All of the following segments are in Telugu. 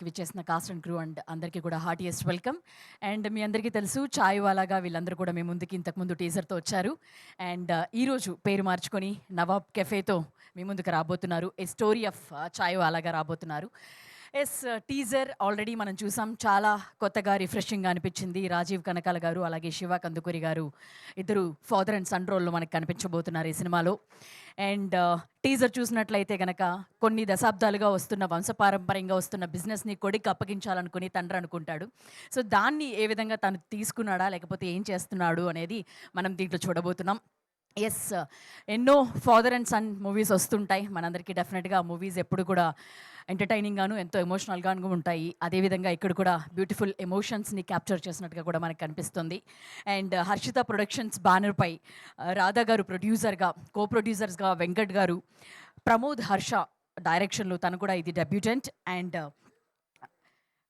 విచ్చేసిన కాస్ట్ అండ్ క్రూ అండ్ అందరికీ కూడా హార్టియెస్ట్ వెల్కమ్. అండ్ మీ అందరికీ తెలుసు చాయ్ వాలాగా వీళ్ళందరూ కూడా మీ ముందుకి ఇంతకుముందు టీజర్తో వచ్చారు. అండ్ ఈరోజు పేరు మార్చుకొని నవాబ్ కెఫేతో మీ ముందుకు రాబోతున్నారు. ఏ స్టోరీ ఆఫ్ చాయ్ వాలాగా రాబోతున్నారు. ఎస్, టీజర్ ఆల్రెడీ మనం చూసాం. చాలా కొత్తగా రిఫ్రెషింగ్గా అనిపించింది. రాజీవ్ కనకాల గారు అలాగే శివ కందుకూరి గారు ఇద్దరు ఫాదర్ అండ్ సన్ రోల్లో మనకు కనిపించబోతున్నారు ఈ సినిమాలో. అండ్ టీజర్ చూసినట్లయితే కనుక కొన్ని దశాబ్దాలుగా వస్తున్న వంశపారంపర్యంగా వస్తున్న బిజినెస్ని కొడుకు అప్పగించాలనుకుని తండ్రి అనుకుంటాడు. సో దాన్ని ఏ విధంగా తను తీసుకున్నాడా లేకపోతే ఏం చేస్తున్నాడు అనేది మనం దీంట్లో చూడబోతున్నాం. ఎస్, ఎన్నో ఫాదర్ అండ్ సన్ మూవీస్ వస్తుంటాయి మనందరికీ. డెఫినెట్గా ఆ మూవీస్ ఎప్పుడు కూడా ఎంటర్టైనింగ్గాను ఎంతో ఎమోషనల్గాను ఉంటాయి. అదేవిధంగా ఇక్కడ కూడా బ్యూటిఫుల్ ఎమోషన్స్ని క్యాప్చర్ చేసినట్టుగా కూడా మనకు కనిపిస్తుంది. అండ్ హర్షిత ప్రొడక్షన్స్ బ్యానర్పై రాధా గారు ప్రొడ్యూసర్గా, కో ప్రొడ్యూసర్స్గా వెంకట్ గారు, ప్రమోద్ హర్ష డైరెక్షన్లో, తను కూడా ఇది debutant. And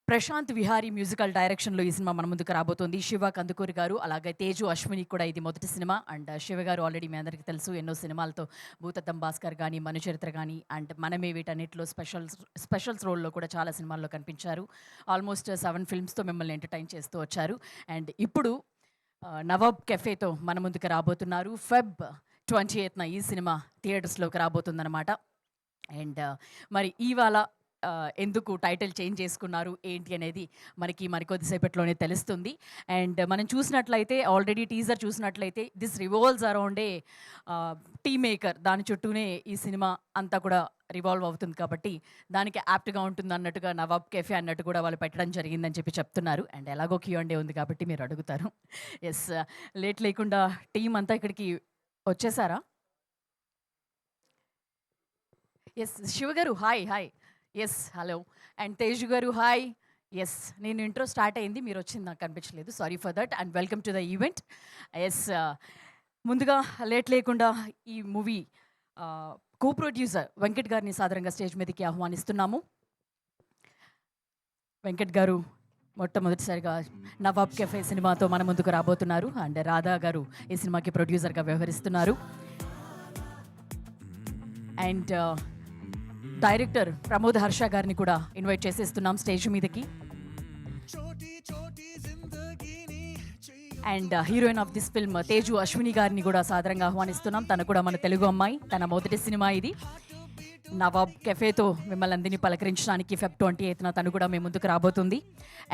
Prashanth Vihari musical డైరెక్షన్లో ఈ సినిమా మన ముందుకు రాబోతోంది. శివ కందుకూరి గారు అలాగే తేజు అశ్విని కూడా ఇది మొదటి సినిమా. అండ్ శివ గారు ఆల్రెడీ మీ అందరికీ తెలుసు, ఎన్నో సినిమాలతో భూతద్దం భాస్కర్ కానీ, మనుచరిత్ర కానీ, అండ్ మనమే వీటన్నిటిలో స్పెషల్స్ రోల్లో కూడా చాలా సినిమాల్లో కనిపించారు. ఆల్మోస్ట్ 7 ఫిల్మ్స్తో మిమ్మల్ని ఎంటర్టైన్ చేస్తూ వచ్చారు. అండ్ ఇప్పుడు నవాబ్ కెఫేతో మన ముందుకు రాబోతున్నారు. ఫెబ్ 28న ఈ సినిమా థియేటర్స్లోకి రాబోతుందన్నమాట. అండ్ మరి ఇవాళ ఎందుకు టైటిల్ చేంజ్ చేసుకున్నారు ఏంటి అనేది మనకి మరికొద్దిసేపట్లోనే తెలుస్తుంది. అండ్ మనం చూసినట్లయితే ఆల్రెడీ టీజర్ చూసినట్లయితే this revolves around a tea maker, దాని చుట్టూనే ఈ సినిమా అంతా కూడా రివాల్వ్ అవుతుంది కాబట్టి దానికి యాప్ట్గా ఉంటుంది అన్నట్టుగా నవాబ్ కెఫే అన్నట్టు కూడా వాళ్ళు పెట్టడం జరిగిందని చెప్పి చెప్తున్నారు. అండ్ ఎలాగో క్యూఎండే ఉంది కాబట్టి మీరు అడుగుతారు. ఎస్, లేట్ లేకుండా టీం అంతా ఇక్కడికి వచ్చేసారా? Yes, Shiva garu hi hi. Yes, hello. And Teju garu hi. Yes, నేను ఇంట్రో స్టార్ట్ అయింది, మీరు వచ్చింది నాకు కనిపించలేదు, sorry for that. And welcome to the event. Yes, ముందుగా లేట్ లేకుండా ఈ మూవీ కో ప్రొడ్యూసర్ వెంకట్ గారిని సాదరంగా స్టేజ్ మీదకి ఆహ్వానిస్తున్నాము. వెంకట్ గారు మొట్టమొదటిసారిగా నవాబ్ కెఫే సినిమాతో మన ముందుకు రాబోతున్నారు. అండ్ రాధా గారు ఈ సినిమాకి ప్రొడ్యూసర్గా వ్యవహరిస్తున్నారు. అండ్ డైరెక్టర్ ప్రమోద్ హర్ష గారిని కూడా ఇన్వైట్ చేసేస్తున్నాం స్టేజ్ మీదకి. And heroine of this film Teju Ashwini గారిని కూడా సాదరంగా ఆహ్వానిస్తున్నాం. తను కూడా మన తెలుగు అమ్మాయి, తన మొదటి సినిమా ఇది. నవాబ్ కెఫేతో మిమ్మల్ని అందరినీ పలకరించడానికి ఫెబ్ 28న తను కూడా మేము ముందుకు రాబోతుంది.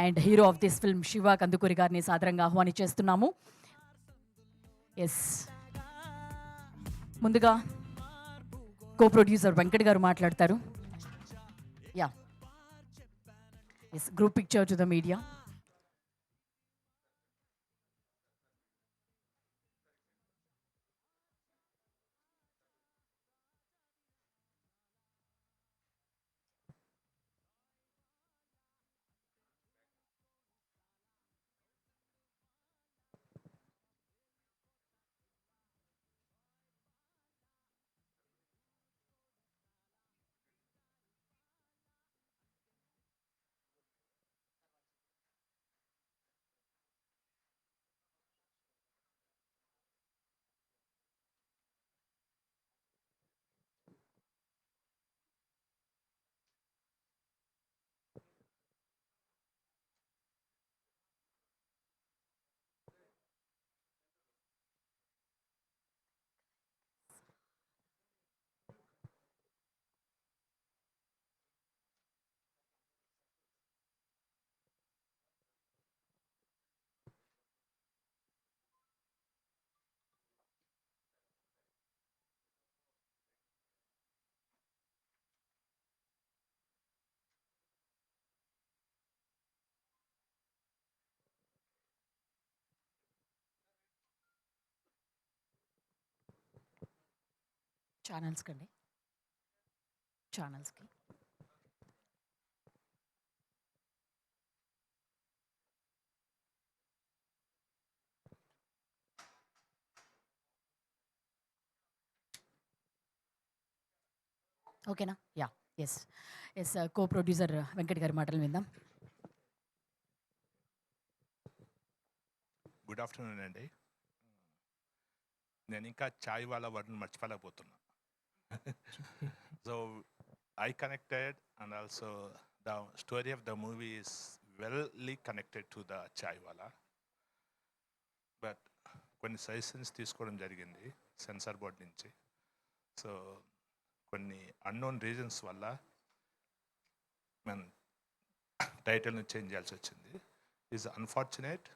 And hero of this film Shiva Kandukuri గారిని సాదరంగా ఆహ్వానించేస్తున్నాము. ఎస్, ముందుగా కో ప్రొడ్యూసర్ వెంకట్ గారు మాట్లాడతారు. Yeah, yes, group picture to the media. ఛానల్స్కి అండి, ఛానల్స్కి. ఓకేనా? Yeah, yes. Yes, co producer Venkat గారి మాటలు విందాం. గుడ్ ఆఫ్టర్నూన్ అండి. నేను ఇంకా చాయ్ వాళ్ళ వర్డ్ని మర్చిపోలేకపోతున్నా. So I connected and also The story of the movie is well connected to the Chaiwala, but కొన్ని సజెషన్స్ తీసుకోవడం జరిగింది సెన్సార్ బోర్డ్ నుంచి. సో కొన్ని అన్నోన్ రీజన్స్ వల్ల మనం టైటిల్ని చేంజ్ చేయాల్సి వచ్చింది. Is unfortunate,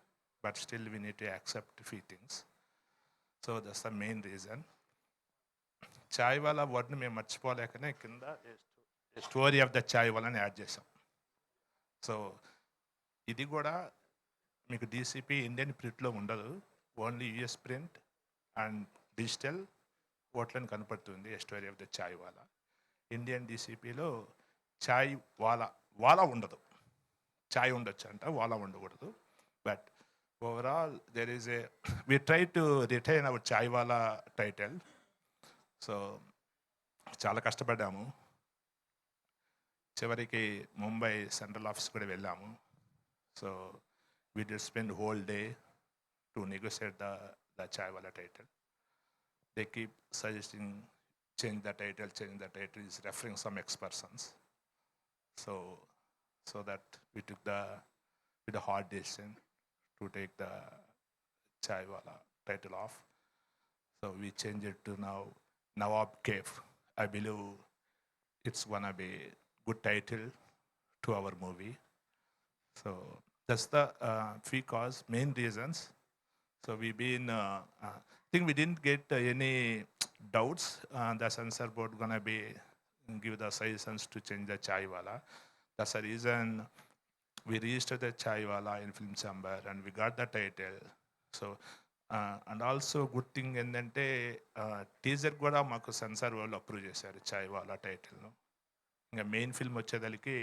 but still we need to accept few things. So that's the main reason. Chaiwala వర్డ్ని మేము మర్చిపోలేకనే కింద స్టోరీ ఆఫ్ ద చాయ్వాలాని యాడ్ చేసాం. సో ఇది కూడా మీకు డీసీపీ ఇండియన్ ప్రింట్లో ఉండదు, only US print and digital ఓట్లని కనపడుతుంది story of the Chaiwala. Indian డీసీపీలో చాయ్ వాలా ఉండదు. చాయ్ ఉండొచ్చు అంట, వాలా ఉండకూడదు. But overall there is we try to retain our Chaiwala title. So చాలా కష్టపడ్డాము. చివరికి ముంబై సెంట్రల్ ఆఫీస్ కూడా వెళ్ళాము. So we did spend whole day to negotiate the Chaiwala title. They keep suggesting change the title is referring some ex-persons. So that we took the hard decision to take the Chaiwala title off. So we changed it to now Nawab Cafe. I believe it's gonna be good title to our movie. So that's the few main reasons. So we've been, think we didn't get any doubts. The censor board gonna be give the suggestions to change the chaiwala. That's the reason we registered the chaiwala in film chamber and we got the title. So and also good thing ఏంటంటే టీజర్ కూడా మాకు సెన్సార్ వాళ్ళు అప్రూవ్ చేశారు చాయ్వాలా టైటిల్ను. ఇంకా మెయిన్ ఫిల్మ్ వచ్చేదానికి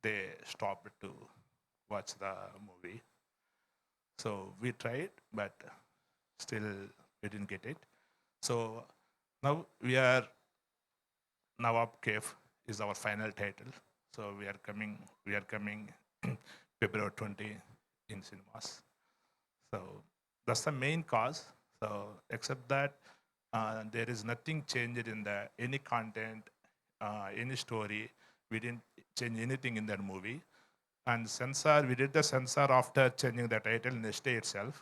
they stop to watch the movie. So we tried but still we didn't get it. So now we are Nawab Cafe is our final title. So we are coming February 20 in cinemas. So that's the main cause. So except that there is nothing changed in any content, any story. We didn't change anything in that movie. And censor, we did the censor after changing the title next day itself.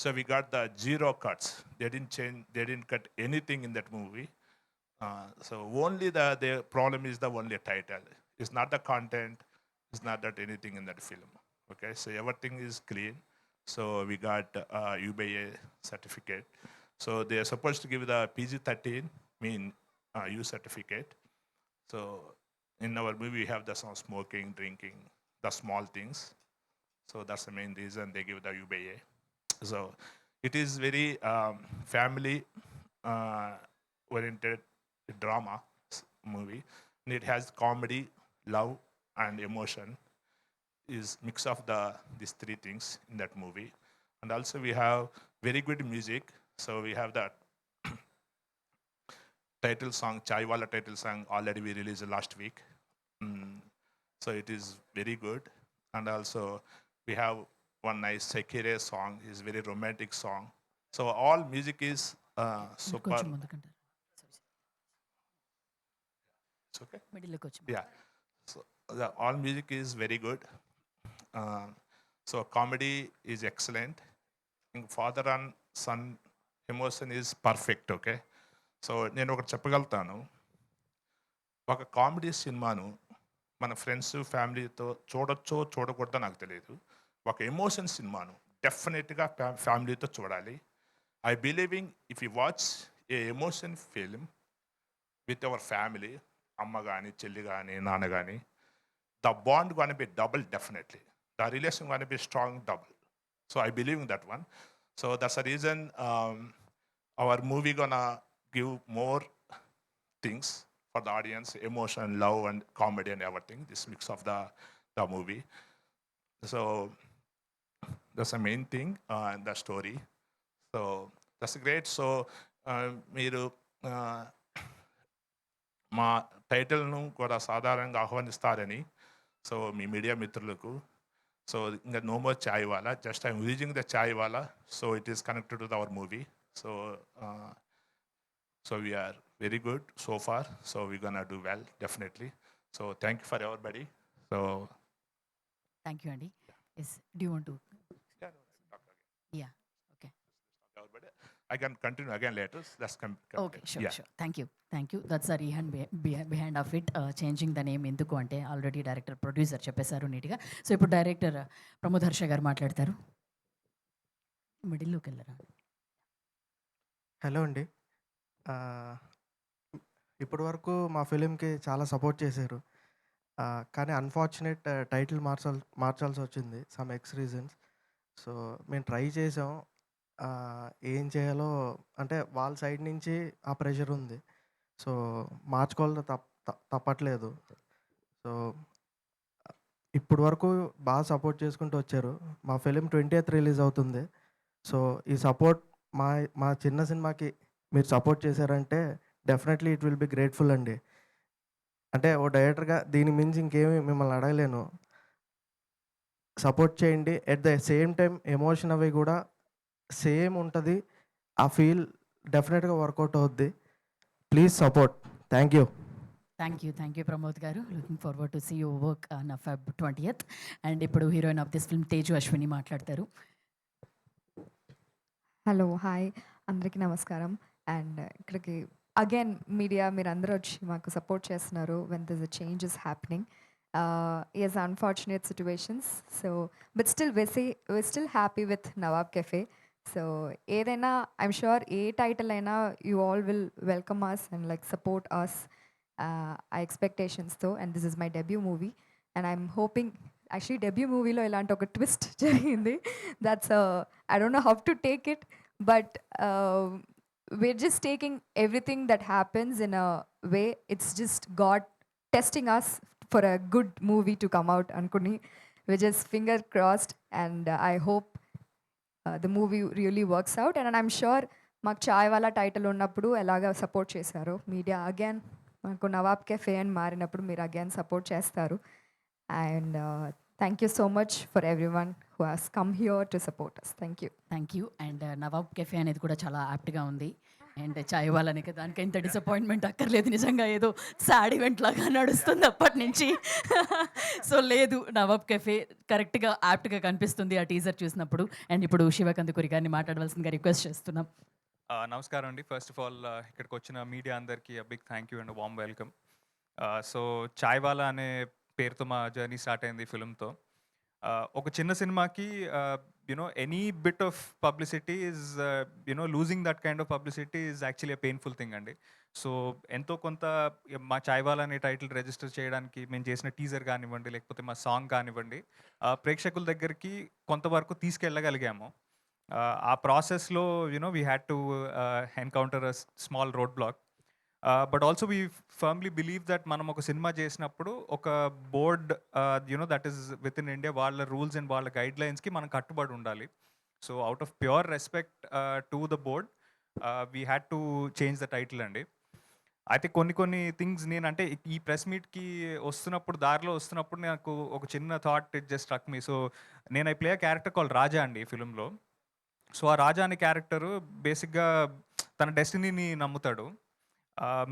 So we got the zero cuts. They didn't cut anything in that movie. So only the problem is the only title. It's not the content. It's not that anything in that film. Okay, so everything is clean. So we got UBA certificate. So they are supposed to give the PG-13, U certificate. So in our movie, we have the some smoking, drinking, the small things. So that's the main reason they give the UBA. So it is very family oriented drama movie. And it has comedy, love, and emotion. Is mix of these three things in that movie. And also we have very good music. So we have that title song, chaiwala title song, already we released last week. So it is very good. And also we have one nice Sekire song, is very romantic song. So all music is super. కొంచెం ముందుకంటారు. It's okay. మిడిల్లోకి వచ్చి Yeah. So all music is very good. So comedy is excellent. Father and son emotion is perfect. Okay. So నేను ఒకటి చెప్పగలుగుతాను, ఒక కామెడీ సినిమాను మన ఫ్రెండ్స్ ఫ్యామిలీతో చూడొచ్చో చూడకూడదో నాకు తెలియదు. ఒక ఎమోషన్ సినిమాను డెఫినెట్గా ఫ్యామిలీతో చూడాలి. I believing if you watch A emotion film with our family, అమ్మ కానీ చెల్లి కానీ నాన్న కానీ, the bond going to be double definitely. The relation going to be strong double. So I believe in that one. So that's the reason our movie gonna give more things for the audience, emotion, love, and comedy and everything. This mix of the movie. So that's the main thing in the story. So that's great. So మీరు మా టైటిల్ను కూడా సాధారణంగా ఆహ్వానిస్తారని, సో మీ మీడియా మిత్రులకు, సో ఇంకా no more Chaiwala, just I'm using the Chaiwala, so it is connected to our movie. So we're very good so far, so we gonna do well definitely. So thank you for everybody. So thank you అండి. Yes do want to yeah, no, I'll talk again. Yeah okay Everybody. I can continue again later. Let's come. Okay sure Yeah. Sure thank you that's the reason behind of it changing the name ఎందుకు అంటే ఆల్రెడీ డైరెక్టర్ ప్రొడ్యూసర్ చెప్పేశారు నీట్గా. సో ఇప్పుడు డైరెక్టర్ ప్రమోద్ హర్ష గారు మాట్లాడతారు. మిడిల్లోకి వెళ్ళరా. హలో అండి. ఇప్పటి వరకు మా ఫిలింకి చాలా సపోర్ట్ చేశారు. కానీ అన్ఫార్చునేట్ టైటిల్ మార్చాల్సి వచ్చింది సమ్ ఎక్స్ రీజన్స్. సో మేము ట్రై చేసాం. ఏం చేయాలో అంటే వాళ్ళ సైడ్ నుంచి ఆ ప్రెషర్ ఉంది. సో మార్చుకోవాలి తప్పట్లేదు. సో ఇప్పటి వరకు బాగా సపోర్ట్ చేసుకుంటూ వచ్చారు. మా ఫిలిం 20th రిలీజ్ అవుతుంది. సో ఈ సపోర్ట్ మా మా చిన్న సినిమాకి మీరు సపోర్ట్ చేశారంటే definitely it will be grateful అండి. అంటే ఓ డైరెక్టర్గా దీని మించి ఇంకేమి మిమ్మల్ని అడగలేను. సపోర్ట్ చేయండి. At the same time emotion అవి కూడా సేమ్ ఉంటుంది. ఆ ఫీల్ డెఫినెట్గా వర్కౌట్ అవుద్ది. Please support. Thank you thank you Pramod గారు. Looking forward to see you work on Feb 20th. And ఇప్పుడు heroine of this film Teju Ashwini మాట్లాడతారు. హలో హాయ్ అందరికీ నమస్కారం. అండ్ ఇక్కడికి అగైన్ మీడియా మీరందరూ వచ్చి మాకు సపోర్ట్ చేస్తున్నారు when this a change is happening. Is unfortunate situations. So but still we still happy with Nawab Cafe. So ఏదైనా ఐఎమ్ షూర్ ఏ టైటిల్ అయినా you all will welcome us and like support us ఆ ఎక్స్పెక్టేషన్స్తో. And this is my debut movie and I'm hoping actually debut మూవీలో ఇలాంటి ఒక ట్విస్ట్ జరిగింది. That's I don't know how to take it, but we're just taking everything that happens in a way. It's just God testing us for a good movie to come out. Ankuni, we're just finger crossed, and I hope the movie really works out. And I'm sure మాకు చాయ్ వాళ్ళ టైటిల్ ఉన్నప్పుడు ఎలాగ సపోర్ట్ చేశారో మీడియా అగైన్ మాకు నవాబ్ కెఫే అని మారినప్పుడు మీరు అగైన్ సపోర్ట్ చేస్తారు. And thank you so much for every one who has come here to support us. Thank you. And Nawab cafe అనేది కూడా చాలా యాప్ట్గా ఉంది. అండ్ చాయ్ వాళ్ళని దానికి ఎంత డిసప్పాయింట్మెంట్ అక్కర్లేదు. నిజంగా ఏదో సాడ్ ఈవెంట్ లాగా నడుస్తుంది అప్పటి నుంచి. సో లేదు, నవాబ్ కెఫే కరెక్ట్గా యాప్ట్గా కనిపిస్తుంది ఆ టీజర్ చూసినప్పుడు. అండ్ ఇప్పుడు శివకందుకూరి గారిని మాట్లాడవలసిందిగా రిక్వెస్ట్ చేస్తున్నాం. నమస్కారం అండి. ఫస్ట్ ఆఫ్ ఆల్ ఇక్కడికి వచ్చిన మీడియా అందరికీ big thank you and warm welcome. So Chaiwala అనే పేరుతో మా జర్నీ స్టార్ట్ అయింది ఈ ఫిల్మ్తో. ఒక చిన్న సినిమాకి you know any bit of publicity is you know losing that kind of publicity is actually a painful thing అండి. సో ఎంతో కొంత మా చాయ్ వాలా అనే టైటిల్ రిజిస్టర్ చేయడానికి మేము చేసిన టీజర్ కానివ్వండి, లేకపోతే మా సాంగ్ కానివ్వండి, ప్రేక్షకుల దగ్గరికి కొంతవరకు తీసుకెళ్ళగలిగాము. ఆ ప్రాసెస్లో you know we had to encounter a small road block. But also we firmly believe that మనం ఒక సినిమా చేసినప్పుడు ఒక board you know that is within India వాళ్ళ రూల్స్ అండ్ వాళ్ళ గైడ్ లైన్స్కి మనం కట్టుబడి ఉండాలి. So out of pure respect to the board we had to change the title అండి. అయితే కొన్ని థింగ్స్ నేనంటే ఈ ప్రెస్ మీట్కి దారిలో వస్తున్నప్పుడు నాకు ఒక చిన్న thought it just struck me. So నేను I play a character call Raja అండి ఈ ఫిలింలో. సో ఆ రాజా అనే క్యారెక్టరు బేసిక్గా తన డెస్టినీని నమ్ముతాడు.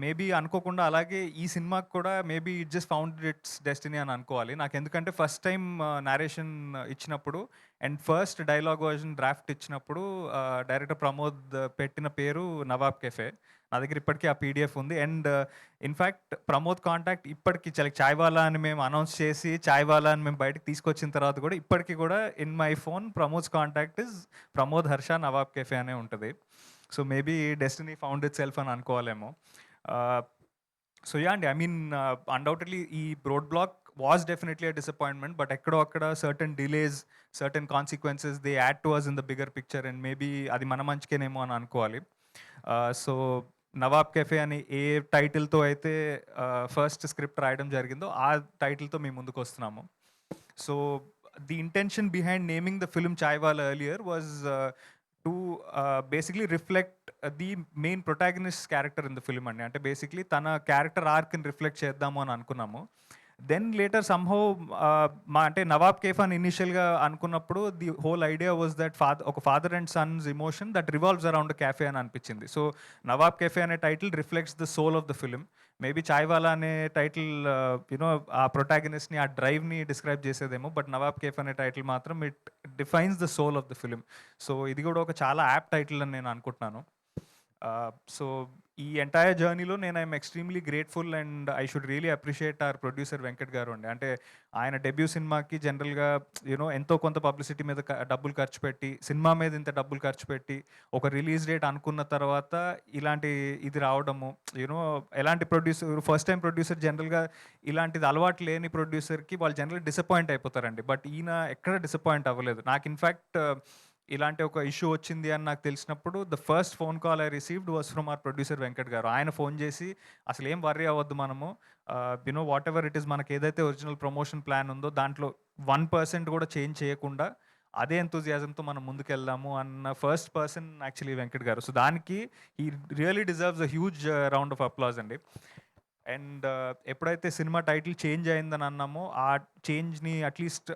మేబీ అనుకోకుండా అలాగే ఈ సినిమాకి కూడా maybe it just found it's destiny అని అనుకోవాలి. నాకు ఎందుకంటే ఫస్ట్ టైం నారేషన్ ఇచ్చినప్పుడు and first dialogue version draft ఇచ్చినప్పుడు డైరెక్టర్ ప్రమోద్ పెట్టిన పేరు నవాబ్ కెఫే. నా దగ్గర ఇప్పటికీ ఆ పీడిఎఫ్ ఉంది. అండ్ ఇన్ఫ్యాక్ట్ ప్రమోద్ కాంటాక్ట్ ఇప్పటికీ చాయ్ వాలా అని మేము అనౌన్స్ చేసి చాయ్ వాలా అని మేము బయటకు తీసుకొచ్చిన తర్వాత కూడా ఇప్పటికీ కూడా in my phone Pramod's contact is Pramod Harsha Nawab cafe అనే ఉంటుంది. So maybe destiny found itself అని అనుకోవాలేమో. సో యా అండి, ఐ మీన్ అన్డౌటెడ్లీ ఈ road block was definitely a disappointment, but ఎక్కడో అక్కడ certain delays, certain consequences they add to us in the bigger picture and maybe అది మన మంచికేనేమో అని అనుకోవాలి. సో నవాబ్ కెఫే అని ఏ టైటిల్తో అయితే ఫస్ట్ స్క్రిప్ట్ రాయడం జరిగిందో ఆ టైటిల్తో మేము ముందుకు వస్తున్నాము. So the intention behind naming the film Chai Wala earlier was to basically reflect the main protagonist character in the film అండి. అంటే బేసిక్లీ తన క్యారెక్టర్ ఆర్క్ని రిఫ్లెక్ట్ చేద్దాము అని అనుకున్నాము. దెన్ లేటర్ సమ్హౌ మా అంటే నవాబ్ కేఫ్ అని ఇనిషియల్గా అనుకున్నప్పుడు the whole idea was that ఒక father and sons emotion that revolves around cafe అని అనిపించింది. సో నవాబ్ కేఫే అనే title reflects the soul of the film. Maybe Chaiwala అనే టైటిల్ యునో ఆ ప్రొటాగనిస్ట్ని ఆ డ్రైవ్ని డిస్క్రైబ్ చేసేదేమో, బట్ నవాబ్ కేఫ్ అనే టైటిల్ మాత్రం it defines the soul of the film. So ఇది కూడా ఒక చాలా యాప్ టైటిల్ అని నేను అనుకుంటున్నాను. సో ఈ ఎంటైర్ జర్నీలో నేను I'm extremely grateful and I should really appreciate hour producer Venkat గారు అండి. అంటే ఆయన డెబ్యూ సినిమాకి జనరల్గా యూనో ఎంతో కొంత పబ్లిసిటీ మీద డబ్బులు ఖర్చు పెట్టి, సినిమా మీద ఇంత డబ్బులు ఖర్చు పెట్టి, ఒక రిలీజ్ డేట్ అనుకున్న తర్వాత ఇలాంటి ఇది రావడము, యూనో ఎలాంటి ప్రొడ్యూసర్ ఫస్ట్ టైం ప్రొడ్యూసర్ జనరల్గా ఇలాంటిది అలవాటు లేని ప్రొడ్యూసర్కి వాళ్ళు జనరల్గా డిసప్పాయింట్ అయిపోతారండి. బట్ ఈయన ఎక్కడ డిసప్పాయింట్ అవ్వలేదు. నాకు ఇన్ఫ్యాక్ట్ ఇలాంటి ఒక ఇష్యూ వచ్చింది అని నాకు తెలిసినప్పుడు the first phone call I received was from our producer Venkat గారు. ఆయన ఫోన్ చేసి అసలు ఏం వర్రీ అవ్వద్దు మనము, you know what ever it is, మనకి ఏదైతే ఒరిజినల్ ప్రమోషన్ ప్లాన్ ఉందో దాంట్లో 1% కూడా చేంజ్ చేయకుండా అదే ఎంతూజియాజంతో మనం ముందుకెళ్దాము అన్న ఫస్ట్ పర్సన్ యాక్చువల్లీ వెంకట్ గారు. సో దానికి ఈ really deserves a huge round of applause అండి. అండ్ ఎప్పుడైతే సినిమా టైటిల్ చేంజ్ అయిందని అన్నామో ఆ చేంజ్ని at least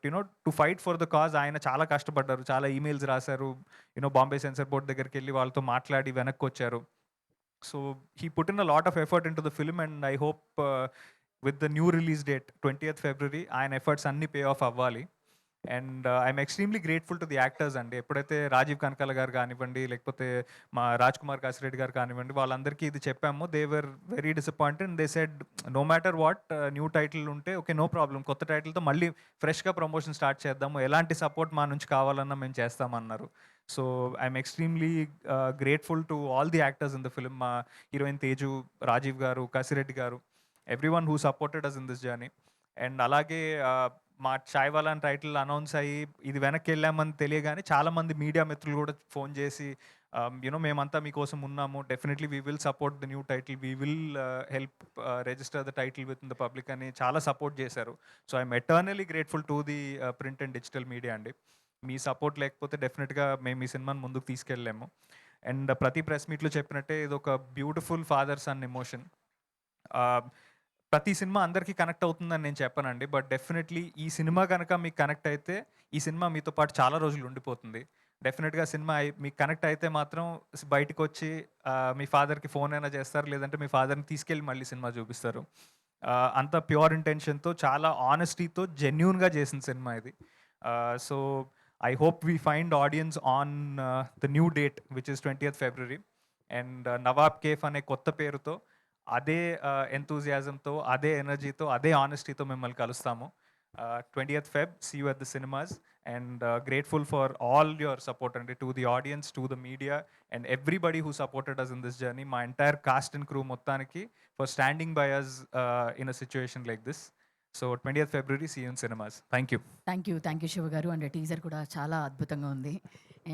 you know to fight for the cause ఆయన చాలా కష్టపడ్డారు, చాలా ఈమెయిల్స్ రాశారు, యూనో బాంబే సెన్సర్ బోర్డ్ దగ్గరికి వెళ్ళి వాళ్ళతో మాట్లాడి వెనక్కి వచ్చారు. So he put in a lot of effort in to the film and I hope with the new release date 20th February ఆయన ఎఫర్ట్స్ అన్నీ పే ఆఫ్ అవ్వాలి. And I'm extremely grateful to the actors అండి. ఎప్పుడైతే రాజీవ్ కనకాల గారు కానివ్వండి, లేకపోతే మా రాజ్ కుమార్ కాసిరెడ్డి గారు కానివ్వండి, వాళ్ళందరికీ ఇది చెప్పాము. They were very disappointed and they said no matter what new title ఉంటే ఓకే నో ప్రాబ్లం, కొత్త టైటిల్తో మళ్ళీ ఫ్రెష్గా ప్రమోషన్ స్టార్ట్ చేద్దాము, ఎలాంటి సపోర్ట్ మా నుంచి కావాలన్నా మేము చేస్తామన్నారు. So I'm extremely grateful to all the actors in the film. మా heroine Teju, Rajeev garu, Kasireddy garu, every one who supported us in this journey. And అలాగే మా చాయ్వాలా అని టైటిల్ అనౌన్స్ అయ్యి ఇది వెనక్కి వెళ్ళామని తెలియగానే చాలామంది మీడియా మిత్రులు కూడా ఫోన్ చేసి యూనో మేమంతా మీకోసం ఉన్నాము, definitely we will support the new title, we will help register the title with in the public అని చాలా సపోర్ట్ చేశారు. So I'm eternally grateful to the print and digital media అండి. మీ సపోర్ట్ లేకపోతే డెఫినెట్గా మేము ఈ సినిమాని ముందుకు తీసుకెళ్ళలేము. అండ్ ప్రతి ప్రెస్ మీట్లో చెప్పినట్టే ఇది ఒక బ్యూటిఫుల్ ఫాదర్ సన్ ఎమోషన్. ప్రతి సినిమా అందరికీ కనెక్ట్ అవుతుందని నేను చెప్పానండి, బట్ డెఫినెట్లీ ఈ సినిమా కనుక మీకు కనెక్ట్ అయితే ఈ సినిమా మీతో పాటు చాలా రోజులు ఉండిపోతుంది. డెఫినెట్గా సినిమా మీకు కనెక్ట్ అయితే మాత్రం బయటకు వచ్చి మీ ఫాదర్కి ఫోన్ అయినా చేస్తారు, లేదంటే మీ ఫాదర్ని తీసుకెళ్ళి మళ్ళీ సినిమా చూపిస్తారు. అంత ప్యూర్ ఇంటెన్షన్తో, చాలా ఆనెస్టీతో, జెన్యూన్గా చేసిన సినిమా ఇది. So I hope we find audience on the new date which is 20th February. And Nawab Cafe అనే కొత్త పేరుతో అదే ఎంతూజియాజంతో, అదే ఎనర్జీతో, అదే ఆనెస్టీతో మిమ్మల్ని కలుస్తాము. 20th Feb, see you at the cinemas. And grateful for all your support and to the audience, to the media and everybody who supported us in this journey. My entire cast and crew మొత్తానికి for standing by us in a situation like this. So 20th February, see you in cinemas. Thank you. Thank you Shiva గారు. అండ్ టీజర్ కూడా చాలా అద్భుతంగా ఉంది.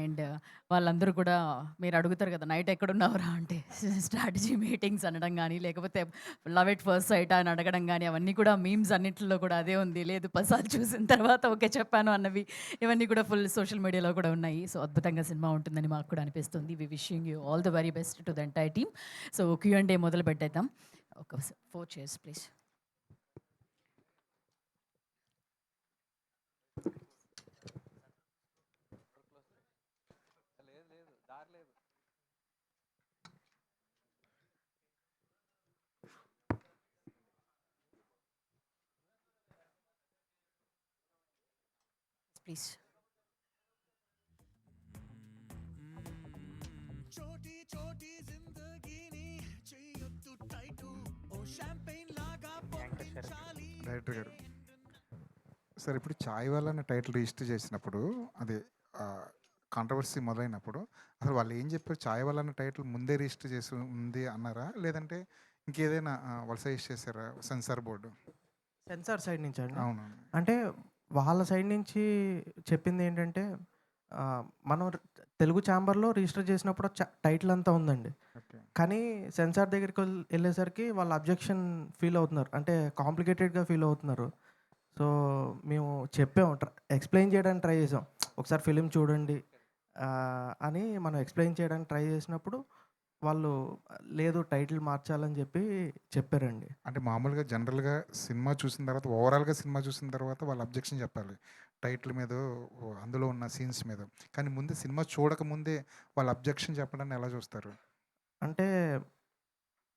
అండ్ వాళ్ళందరూ కూడా మీరు అడుగుతారు కదా నైట్ ఎక్కడున్నావురా అంటే స్ట్రాటజీ మీటింగ్స్ అనడం కానీ, లేకపోతే లవ్ ఎట్ ఫస్ట్ సైట్ అని అడగడం కానీ, అవన్నీ కూడా మీమ్స్ అన్నింటిలో కూడా అదే ఉంది. లేదు 10 సార్లు చూసిన తర్వాత ఓకే చెప్పాను అన్నవి ఇవన్నీ కూడా ఫుల్ సోషల్ మీడియాలో కూడా ఉన్నాయి. సో అద్భుతంగా సినిమా ఉంటుందని మాకు కూడా అనిపిస్తుంది. We wishing you all the very best to the entire team. So Q&A మొదలు పెట్టేద్దాం. ఒక 4 chairs ప్లీజ్. ప్లీజ్. छोटी छोटी जिंदगी చేయొద్దు టైటు ఓ షాంపెయిన్ లాగా పొంగించాలి. డైరెక్టర్ గారు సార్, ఇప్పుడు చాయ్వాలా అనే టైటిల్ రిజిస్టర్ చేసినప్పుడు అది కాంట్రవర్సీ మొదలైనప్పుడు అసలు వాళ్ళు ఏం చెప్పారు? చాయ్వాలా అనే టైటిల్ ముందే రిజిస్టర్ చేసి ఉంది అన్నారా, లేదంటే ఇంకేదైనా వాళ్ళు సజెస్ట్ చేశారా సెన్సార్ బోర్డు? సెన్సార్ సైడ్ నుంచి అండి. అవును. అంటే వాళ్ళ సైడ్ నుంచి చెప్పింది ఏంటంటే మనం తెలుగు ఛాంబర్లో రిజిస్టర్ చేసినప్పుడు టైటిల్ అంతా ఉందండి, ఓకే. కానీ సెన్సార్ దగ్గరికి వెళ్ళేసరికి వాళ్ళు అబ్జెక్షన్ ఫీల్ అవుతున్నారు, అంటే కాంప్లికేటెడ్గా ఫీల్ అవుతున్నారు. సో మేము చెప్పాము, ఎక్స్ప్లెయిన్ చేయడానికి ట్రై చేసాం, ఒకసారి ఫిలిం చూడండి అని మనం ఎక్స్ప్లెయిన్ చేయడానికి ట్రై చేసినప్పుడు వాళ్ళు లేదు టైటిల్ మార్చాలని చెప్పారండి. అంటే మామూలుగా జనరల్‌గా సినిమా చూసిన తర్వాత ఓవరాల్‌గా సినిమా చూసిన తర్వాత వాళ్ళు అబ్జెక్షన్ చెప్పాలి. టైటిల్ మీదో, అందులో ఉన్న సీన్స్ మీద. కానీ ముందు సినిమా చూడకముందే వాళ్ళు అబ్జెక్షన్ చెప్పడాన్ని ఎలా చూస్తారు? అంటే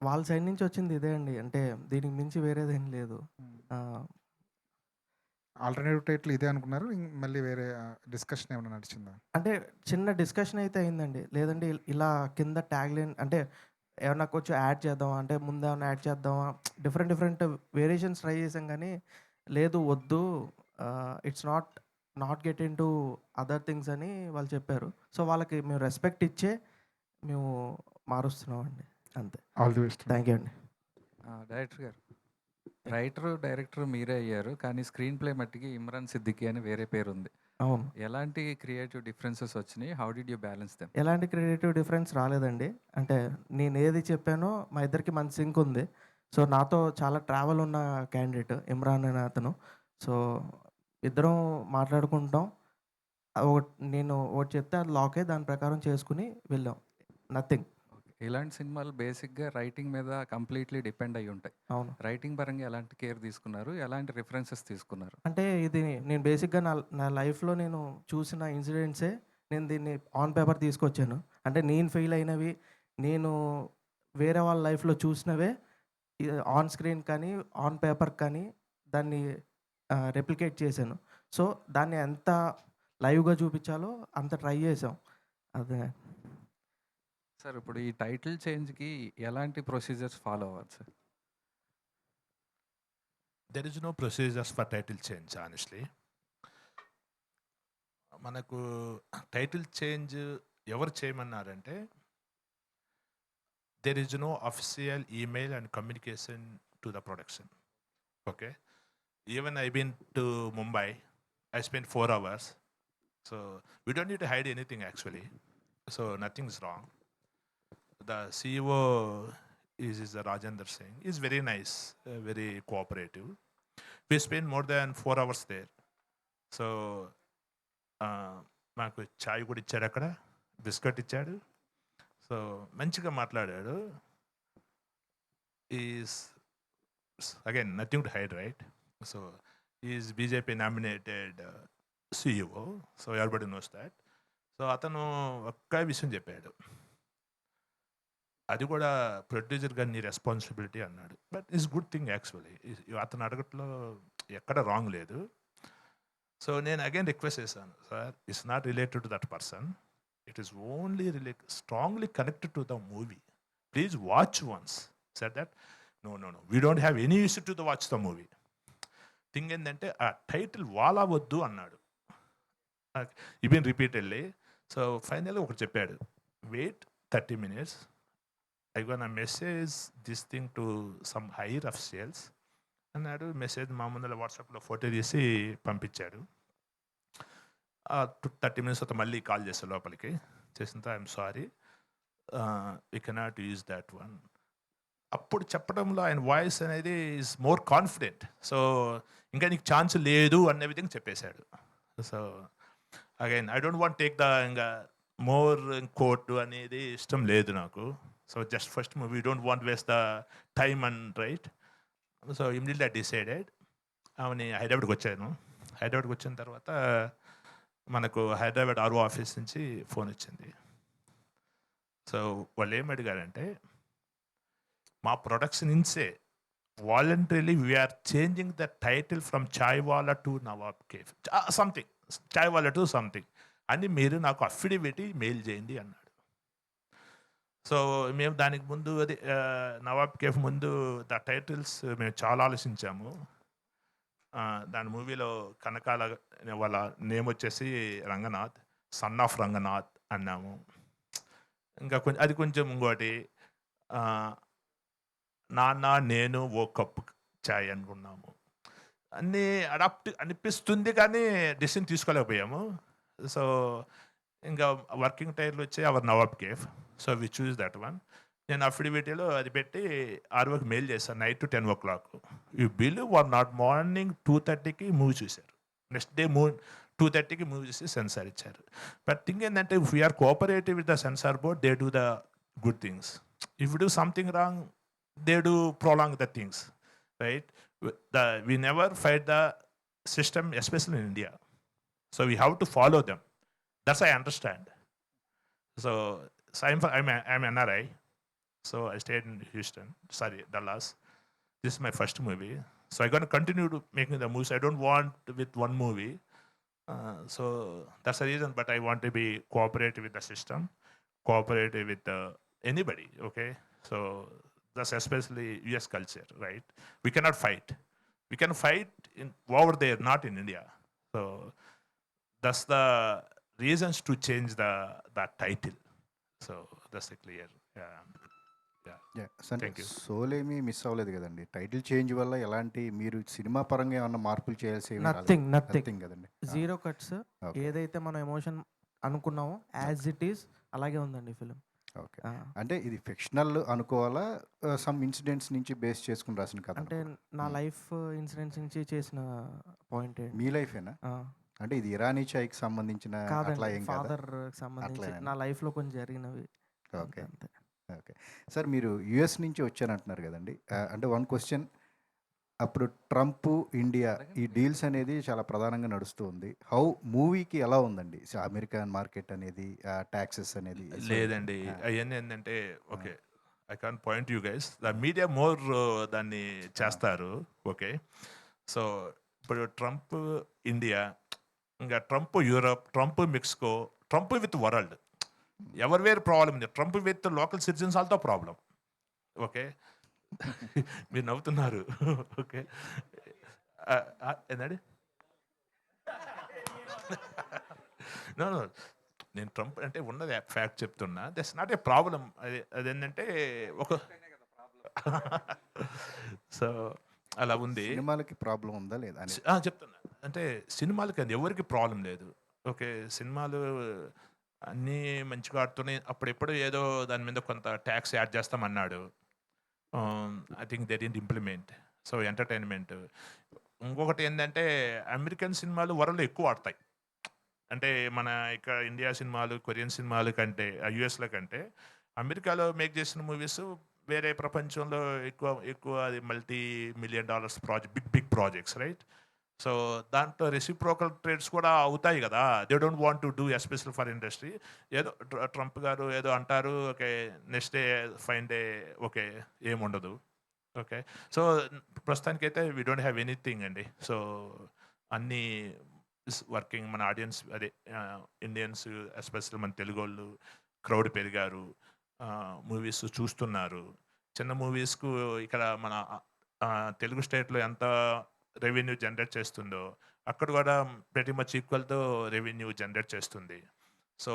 వాళ్ళ సైడ్ నుంచి వచ్చింది ఇదే అండి. అంటే దీనికి మించి వేరేదేం లేదు. ఆ! ఆల్టర్‌నేటివ్ టైటిల్ ఇదే అనుకున్నారు. మళ్ళీ వేరే డిస్కషన్ ఏమైనా నడిచిందా? అంటే చిన్న డిస్కషన్ అయితే అయిందండి. లేదంటే ఇలా కింద ట్యాగ్‌లైన్ అంటే ఏమన్నా కొంచెం యాడ్ చేద్దామా? అంటే ముందేమన్నా యాడ్ చేద్దామా? డిఫరెంట్ డిఫరెంట్ వేరియేషన్స్ ట్రై చేసాం గానీ, లేదు వద్దు. It's not get into other things అని వాళ్ళు చెప్పారు. సో, వాళ్ళకి మేము రెస్పెక్ట్ ఇచ్చే మేము మారుస్తున్నామండి. అంతే. All the best. Thank you అండి. డైరెక్టర్ గారు, డైరెక్టర్ మీరే అయ్యారు. కానీ స్క్రీన్ ప్లే మట్టికి ఇమ్రాన్ సిద్దికీ అని వేరే పేరుంది. అవును. ఎలాంటి క్రియేటివ్ డిఫరెన్సెస్ వచ్చినాయి? How did you balance them? ఎలాంటి క్రియేటివ్ డిఫరెన్స్ రాలేదండి. అంటే నేనేది చెప్పానో మా ఇద్దరికి మంచి సింక్ ఉంది. సో, నాతో చాలా ట్రావెల్ ఉన్న క్యాండిడేట్ ఇమ్రాన్ అనే అతను. సో, ఇద్దరం మాట్లాడుకుంటాం. నేను ఒకటి చెప్తే అది లాక్ అయ్యి దాని ప్రకారం చేసుకొని వెళ్ళాం. నథింగ్. ఓకే. ఇలాంటి సినిమాలు బేసిక్‌గా రైటింగ్ మీద కంప్లీట్‌లీ డిపెండ్ అయ్యి ఉంటాయి. అవును. రైటింగ్ పరంగా ఎలాంటి కేర్ తీసుకున్నారు? ఎలాంటి రిఫరెన్సెస్ తీసుకున్నారు? అంటే ఇది నేను బేసిక్‌గా నా లైఫ్‌లో నేను చూసిన ఇన్సిడెంట్సే నేను దీన్ని ఆన్ పేపర్ తీసుకొచ్చాను. అంటే నేను ఫెయిల్ అయినవి, నేను వేరే వాళ్ళ లైఫ్‌లో చూసినవే ఆన్ స్క్రీన్ కానీ, ఆన్ పేపర్ కానీ దాన్ని రెప్లికేట్ చేశాను. సో, దాన్ని ఎంత లైవ్‌గా చూపించాలో అంత ట్రై చేసాం. అదే. సార్ ఇప్పుడు ఈ టైటిల్ చేంజ్‌కి ఎలాంటి ప్రొసీజర్స్ ఫాలో అవ్వాలి sir? There is no procedures for title change, honestly. మనకు టైటిల్ చేంజ్ ఎవరు చేయమన్నారంటే there is no official email and communication to the production. Okay. Even I've been to Mumbai. I spent 4 hours. So we don't need to hide anything actually. So nothing's wrong. The CEO is Rajendra Singh. He's very nice, very cooperative. We spent more than 4 hours there. So మాకు చాయ్ కూడా ఇచ్చాడు అక్కడ, బిస్కెట్ ఇచ్చాడు. సో మంచిగా మాట్లాడాడు. Is again nothing to hide, right? So is BJP nominated CEO. So everybody knows that. So అతను ఒక్క విషయం చెప్పాడు, అది కూడా ప్రొడ్యూసర్ గారి నీ రెస్పాన్సిబిలిటీ అన్నాడు. But is good thing actually. అతను అడగట్లో ఎక్కడ రాంగ్ లేదు. సో నేను అగైన్ రిక్వెస్ట్ చేశాను, sir it's not related to that person, it is only strongly connected to the movie. Please watch once. Said that no we don't have any issue to watch the movie. Thing ఏంటంటే ఆ టైటిల్ వాలా వద్దు అన్నాడు. Even repeatedly. సో ఫైనల్గా ఒకటి చెప్పాడు, wait 30 minutes, I gonna message this thing to some higher officials అన్నాడు. మెసేజ్ మా ముందర వాట్సాప్లో ఫోటో తీసి పంపించాడు. 30 minutes తర్వాత మళ్ళీ కాల్ చేశాడు లోపలికి. చేసిన I'm sorry, we cannot use that one. అప్పుడు చెప్పడంలో ఆయన వాయిస్ అనేది ఈజ్ మోర్ కాన్ఫిడెంట్. సో ఇంకా నీకు ఛాన్స్ లేదు అనే విధంగా చెప్పేశాడు. So again I don't want take the ఇంకా మోర్ కోర్టు అనేది ఇష్టం లేదు నాకు. So just first movie don't want waste the time and right. So immediately I decided. ఆమెని హైదరాబాద్కి వచ్చాను. హైదరాబాద్కి వచ్చిన తర్వాత మనకు హైదరాబాద్ ఆర్ఓ ఆఫీస్ నుంచి ఫోన్ వచ్చింది. సో వాళ్ళు ఏం అడిగారంటే, మా ప్రొడక్షన్ ఇన్సే voluntarily we're changing the title from Chaiwala to Nawab Cafe something, Chaiwala to something అని మీరు నాకు అఫిడవిట్ మెయిల్ చేయండి అన్నాడు. సో మేము దానికి ముందు అది నవాబ్ కేఫ్ ముందు ద టైటిల్స్ మేము చాలా ఆలోచించాము. దాని మూవీలో కనకాల వాళ్ళ నేమ్ వచ్చేసి రంగనాథ్, సన్ ఆఫ్ రంగనాథ్ అన్నాము. ఇంకా కొంచెం అది కొంచెం ఇంకోటి నాన్న నేను ఓ కప్పు చాయ్ అనుకున్నాము. అన్నీ అడాప్ట్ అనిపిస్తుంది కానీ డెసిషన్ తీసుకోలేకపోయాము. సో ఇంకా వర్కింగ్ టైటిల్ వచ్చి our Nawab Cafe. So we choose that one. నేను అఫిడవిటీలో అది పెట్టి ఆర్ఓకి మెయిల్ చేశాను night 10 o'clock. You believe or not, morning 2:30కి మూవీ చూశారు. నెక్స్ట్ డే 2:30కి మూవీ చూసి సెన్సార్ ఇచ్చారు. బట్ థింగ్ ఏంటంటే if we're cooperative with the censor board, they do the good things. If you do something wrong, they do prolong the things, right? We never fight the system, especially in India. So we have to follow them. That's I understand. So, I'm NRI. So I stayed in Houston, Dallas. This is my first movie. So I'm going to continue to making the movies. I don't want with one movie. So that's the reason, but I want to be cooperative with the system, cooperative with anybody, okay? So that's especially US culture, right? We cannot fight. We can fight over there, not in India. So that's the reasons to change that title. So that's the clear. అంటే Thank you. సోల్ ఏమీ మిస్ అవ్వలేదు కదండి. టైటిల్ చేంజ్ వల్ల ఎలాంటి మీరు సినిమా పరంగా ఏమన్నా మార్పులు చేయాల్సి నథింగ్ నథింగ్ కదండి. Zero cuts. ఓకే. ఏదైతే మనం ఎమోషన్ అనుకున్నామో యాజ్ ఇట్ ఈస్ అలాగే ఉందండి ఫిలిం. ఓకే. అంటే ఇది ఫిక్షనల్ అనుకోవాలా, సమ్ ఇన్సిడెంట్స్ నుంచి బేస్ చేసుకుని రాసిన కథ అంటే నా లైఫ్ ఇన్సిడెంట్స్ నుంచి చేసిన పాయింట్ మీ లైఫేనా? అంటే ఇది ఇరానీ చాయ్కి సంబంధించిన అట్లా కాదండి, ఏం కాదా? ఫాదర్ సంబంధించి అట్లేనా? నా లైఫ్లో కొంచెం జరిగినవి. ఓకే. అంతే. ఓకే. సార్ మీరు యుఎస్ నుంచి వచ్చారంటున్నారు కదండి. అంటే వన్ క్వశ్చన్, అప్పుడు ట్రంప్ ఇండియా ఈ డీల్స్ అనేది చాలా ప్రధానంగా నడుస్తూ ఉంది. హౌ మూవీకి ఎలా ఉందండి అమెరికన్ మార్కెట్ అనేది, ట్యాక్సెస్ అనేది? లేదండి, అవన్నీ ఏంటంటే okay, I can point you guys, the media more దాన్ని చేస్తారు. ఓకే, సో ఇప్పుడు ట్రంప్ ఇండియా, ఇంకా Trump Europe, Trump Mexico, Trump with world, ఎవరి వేరు ప్రాబ్లం ఉంది. ట్రంప్ విత్ లోకల్ సిటిజన్స్ ఆల్తో ప్రాబ్లం. ఓకే, మీరు నవ్వుతున్నారు. ఓకే, ఏంటండి? నో, నేను ట్రంప్ అంటే ఉన్నది ఫ్యాక్ట్ చెప్తున్నా. That's not a problem. అదేంటంటే ఒక సో అలా ఉంది. సినిమాలకి ప్రాబ్లం ఉందా లేదా అని చెప్తున్నా. అంటే సినిమాలకి అది ఎవరికి ప్రాబ్లం లేదు. ఓకే, సినిమాలు అన్నీ మంచిగా ఆడుతున్నాయి. అప్పుడెప్పుడు ఏదో దాని మీద కొంత ట్యాక్స్ యాడ్ చేస్తామన్నాడు. I think they didn't implement. So entertainment. ఇంకొకటి ఏంటంటే అమెరికన్ సినిమాలు వరల్డ్ ఎక్కువ ఆడతాయి. అంటే మన ఇక్కడ ఇండియా సినిమాలు, కొరియన్ సినిమాలు కంటే, యుఎస్లో కంటే అమెరికాలో మేక్ చేసిన మూవీస్ వేరే ప్రపంచంలో ఎక్కువ అది $multi-million big projects, right? So దాంట్లో రెసిప్రోకల్ ట్రేడ్స్ కూడా అవుతాయి కదా. They don't want to do especial for industry. ఏదో ట్రంప్ గారు ఏదో అంటారు, okay, next day fine day okay ఏముండదు. ఓకే, సో ప్రస్తుతానికైతే వీ డోంట్ హ్యావ్ ఎనీథింగ్ అండి. సో అన్నీ వర్కింగ్. మన ఆడియన్స్ అదే ఇండియన్స్, ఎస్పెషల్ మన తెలుగు వాళ్ళు క్రౌడ్ పెరిగారు, మూవీస్ చూస్తున్నారు. చిన్న మూవీస్కు ఇక్కడ మన తెలుగు స్టేట్లో ఎంత రెవెన్యూ జనరేట్ చేస్తుందో అక్కడ కూడా ప్రతి మచ్ ఈక్వల్తో రెవెన్యూ జనరేట్ చేస్తుంది. So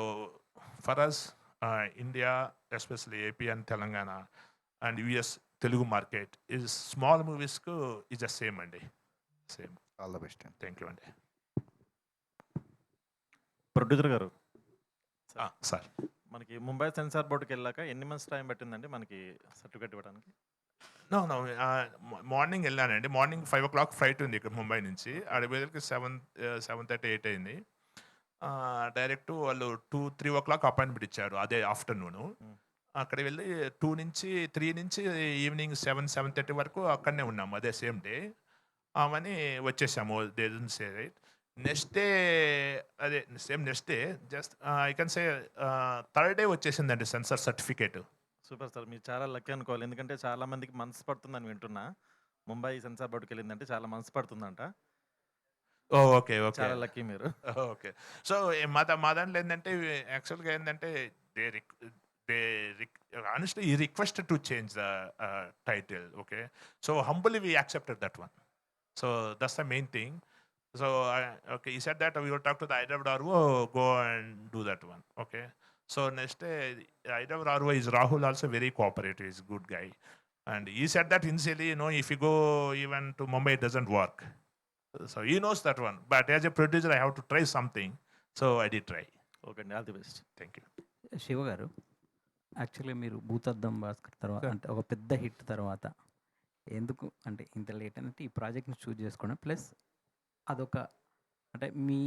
for us India, especially AP and Telangana and US Telugu market is small మూవీస్కు ఈజ్ ద సేమ్ అండి, same. All the best. Thank you అండి. ప్రొడ్యూసర్ గారు, సార్ మనకి ముంబై సెన్సార్ బోర్డుకి వెళ్ళాక ఎన్ని మంత్స్ టైం పట్టిందండి మనకి సర్టిఫికేట్ ఇవ్వడానికి? నో మార్నింగ్ వెళ్ళానండి. మార్నింగ్ 5 o'clock ఫ్లైట్ ఉంది ఇక్కడ ముంబై నుంచి. అడిపోయేసరికి 7:30, 8 అయింది. డైరెక్ట్ వాళ్ళు 2-3 o'clock అపాయింట్మెంట్ ఇచ్చారు అదే ఆఫ్టర్నూను. అక్కడ వెళ్ళి 2 నుంచి 3 నుంచి ఈవినింగ్ 7-7:30 వరకు అక్కడనే ఉన్నాము అదే సేమ్ డే. అవన్నీ వచ్చేసాము. They don't say right. Next day అదే same next day just I can say third day వచ్చేసిందండి సెన్సార్ సర్టిఫికేట్. సూపర్ సార్, మీరు చాలా లక్కీ అనుకోవాలి. ఎందుకంటే చాలా మందికి మనసు పడుతుందని వింటున్నా. ముంబై సెన్సార్ బోర్డుకి వెళ్ళిందంటే చాలా మనసు పడుతుందంట. ఓకే ఓకే, చాలా లక్కీ మీరు. ఓకే, సో మా దాంట్లో ఏంటంటే యాక్చువల్గా ఏంటంటే honestly he requested to change the title. Okay, so humbly we accepted that one. So that's the main thing. So okay, he said that we will talk to the Hyderabad RO, go and do that one. Okay, so next day Hyderabad RO is Rahul, also very cooperative, is good guy, and he said that initially, if you go even to Mumbai it doesn't work. So he knows that one, but as a producer I have to try something, so I did try. Okay అండి, all the best. Thank you. Shiva గారు, యాక్చువల్లీ మీరు భూతద్దం భాస్కర్ తర్వాత అంటే ఒక పెద్ద హిట్ తర్వాత ఎందుకు అంటే ఇంత లేట్ అంటే ఈ ప్రాజెక్ట్ని చూజ్ చేసుకోవడం, ప్లస్ అదొక అంటే మీ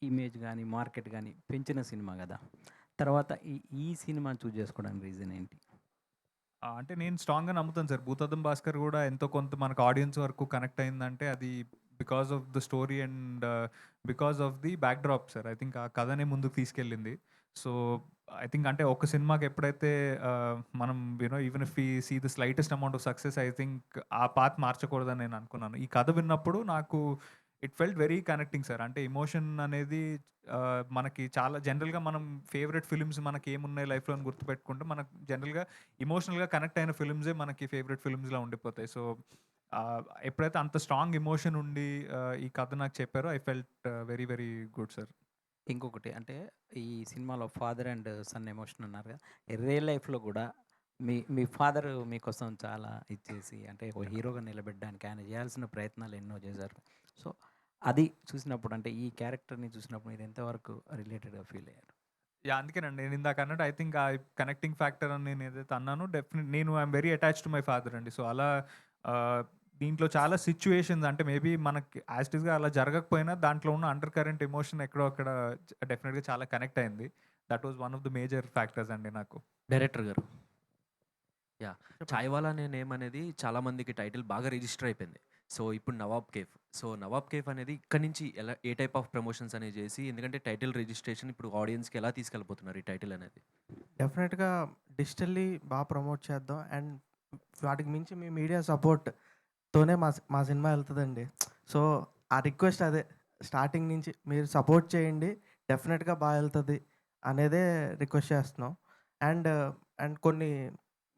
ఇమేజ్ కానీ మార్కెట్ కానీ పెంచిన సినిమా కదా, తర్వాత ఈ సినిమా చూజ్ చేసుకోవడానికి రీజన్ ఏంటి? అంటే నేను స్ట్రాంగ్‌గా నమ్ముతాను సార్. 'భూతద్దం భాస్కర్' గూడా ఎంతో కొంత మనకు ఆడియన్స్ వరకు కనెక్ట్ అయిందంటే అది because of the story and because of the backdrop sir. I think ఆ కథనే ముందుకు తీసుకెళ్ళింది. సో, ఐ థింక్ అంటే ఒక సినిమాకి ఎప్పుడైతే మనం even if we see the slightest amount of success, I think ఆ పాత్ మార్చకూడదని నేను అనుకున్నాను. ఈ కథ విన్నప్పుడు నాకు it felt very connecting sir. అంటే ఎమోషన్ అనేది మనకి చాలా జనరల్‌గా మనం ఫేవరెట్ ఫిల్మ్స్ మనకేమున్నాయి లైఫ్‌లో అని గుర్తుపెట్టుకుంటే మనకు జనరల్‌గా ఎమోషనల్‌గా కనెక్ట్ అయిన ఫిల్మ్సే మనకి ఫేవరెట్ ఫిల్మ్స్‌లా ఉండిపోతాయి. సో, ఎప్పుడైతే అంత స్ట్రాంగ్ ఎమోషన్ ఉండి ఈ కథ నాకు చెప్పారో I felt very, very good sir. ఇంకొకటి అంటే ఈ సినిమాలో ఫాదర్ అండ్ సన్ ఎమోషన్ అన్నారు కదా! రియల్ లైఫ్‌లో కూడా మీ ఫాదర్ మీకోసం చాలా ఇచ్చేసి అంటే ఒక హీరోగా నిలబెట్టడానికి ఆయన చేయాల్సిన ప్రయత్నాలు ఎన్నో చేశారు. సో, అది చూసినప్పుడు అంటే ఈ క్యారెక్టర్‌ని చూసినప్పుడు మీరు ఎంతవరకు రిలేటెడ్‌గా ఫీల్ అయ్యారు? యాహ్! అందుకేనండి. నేను ఇందాక అన్నట్టు ఐ థింక్ ఆ కనెక్టింగ్ ఫ్యాక్టర్ అని నేను ఏదైతే అన్నానో నేను I'm very attached to my father అండి. సో, అలా దీంట్లో చాలా సిట్యుయేషన్స్ అంటే మేబీ మనకి యాజ్ ఇట్ ఈస్‌గా అలా జరగకపోయినా దాంట్లో ఉన్న అండర్ కరెంట్ ఎమోషన్ ఎక్కడో అక్కడ డెఫినిట్‌గా చాలా కనెక్ట్ అయింది. That was one of the major factors అండి నాకు. డైరెక్టర్ గారు. యాహ్! 'చాయ్‌వాలా' అనే నేమ్ అనేది చాలా మందికి టైటిల్ బాగా రిజిస్టర్ అయిపోయింది. సో, ఇప్పుడు 'Nawab Cafe'. So, 'Nawab cafe' అనేది ఇక్కడి నుంచి ఏ టైప్ ఆఫ్ ప్రమోషన్స్ అనేవి చేసి ఎందుకంటే టైటిల్ రిజిస్ట్రేషన్ ఇప్పుడు ఆడియన్స్‌కి ఎలా తీసుకెళ్ళిపోతున్నారు ఈ టైటిల్ అనేది? డెఫినెట్‌గా డిజిటల్లీ బాగా ప్రమోట్ చేద్దాం. అండ్ వాటికి మించి మీ మీడియా సపోర్ట్‌తోనే మా సినిమా వెళ్తదండి. సో, ఆ రిక్వెస్ట్ అదే స్టార్టింగ్ నుంచి మీరు సపోర్ట్ చేయండి. డెఫినెట్‌గా బాగా వెళ్తది అనేదే రిక్వెస్ట్ చేస్తున్నాం. అండ్ అండ్ కొన్ని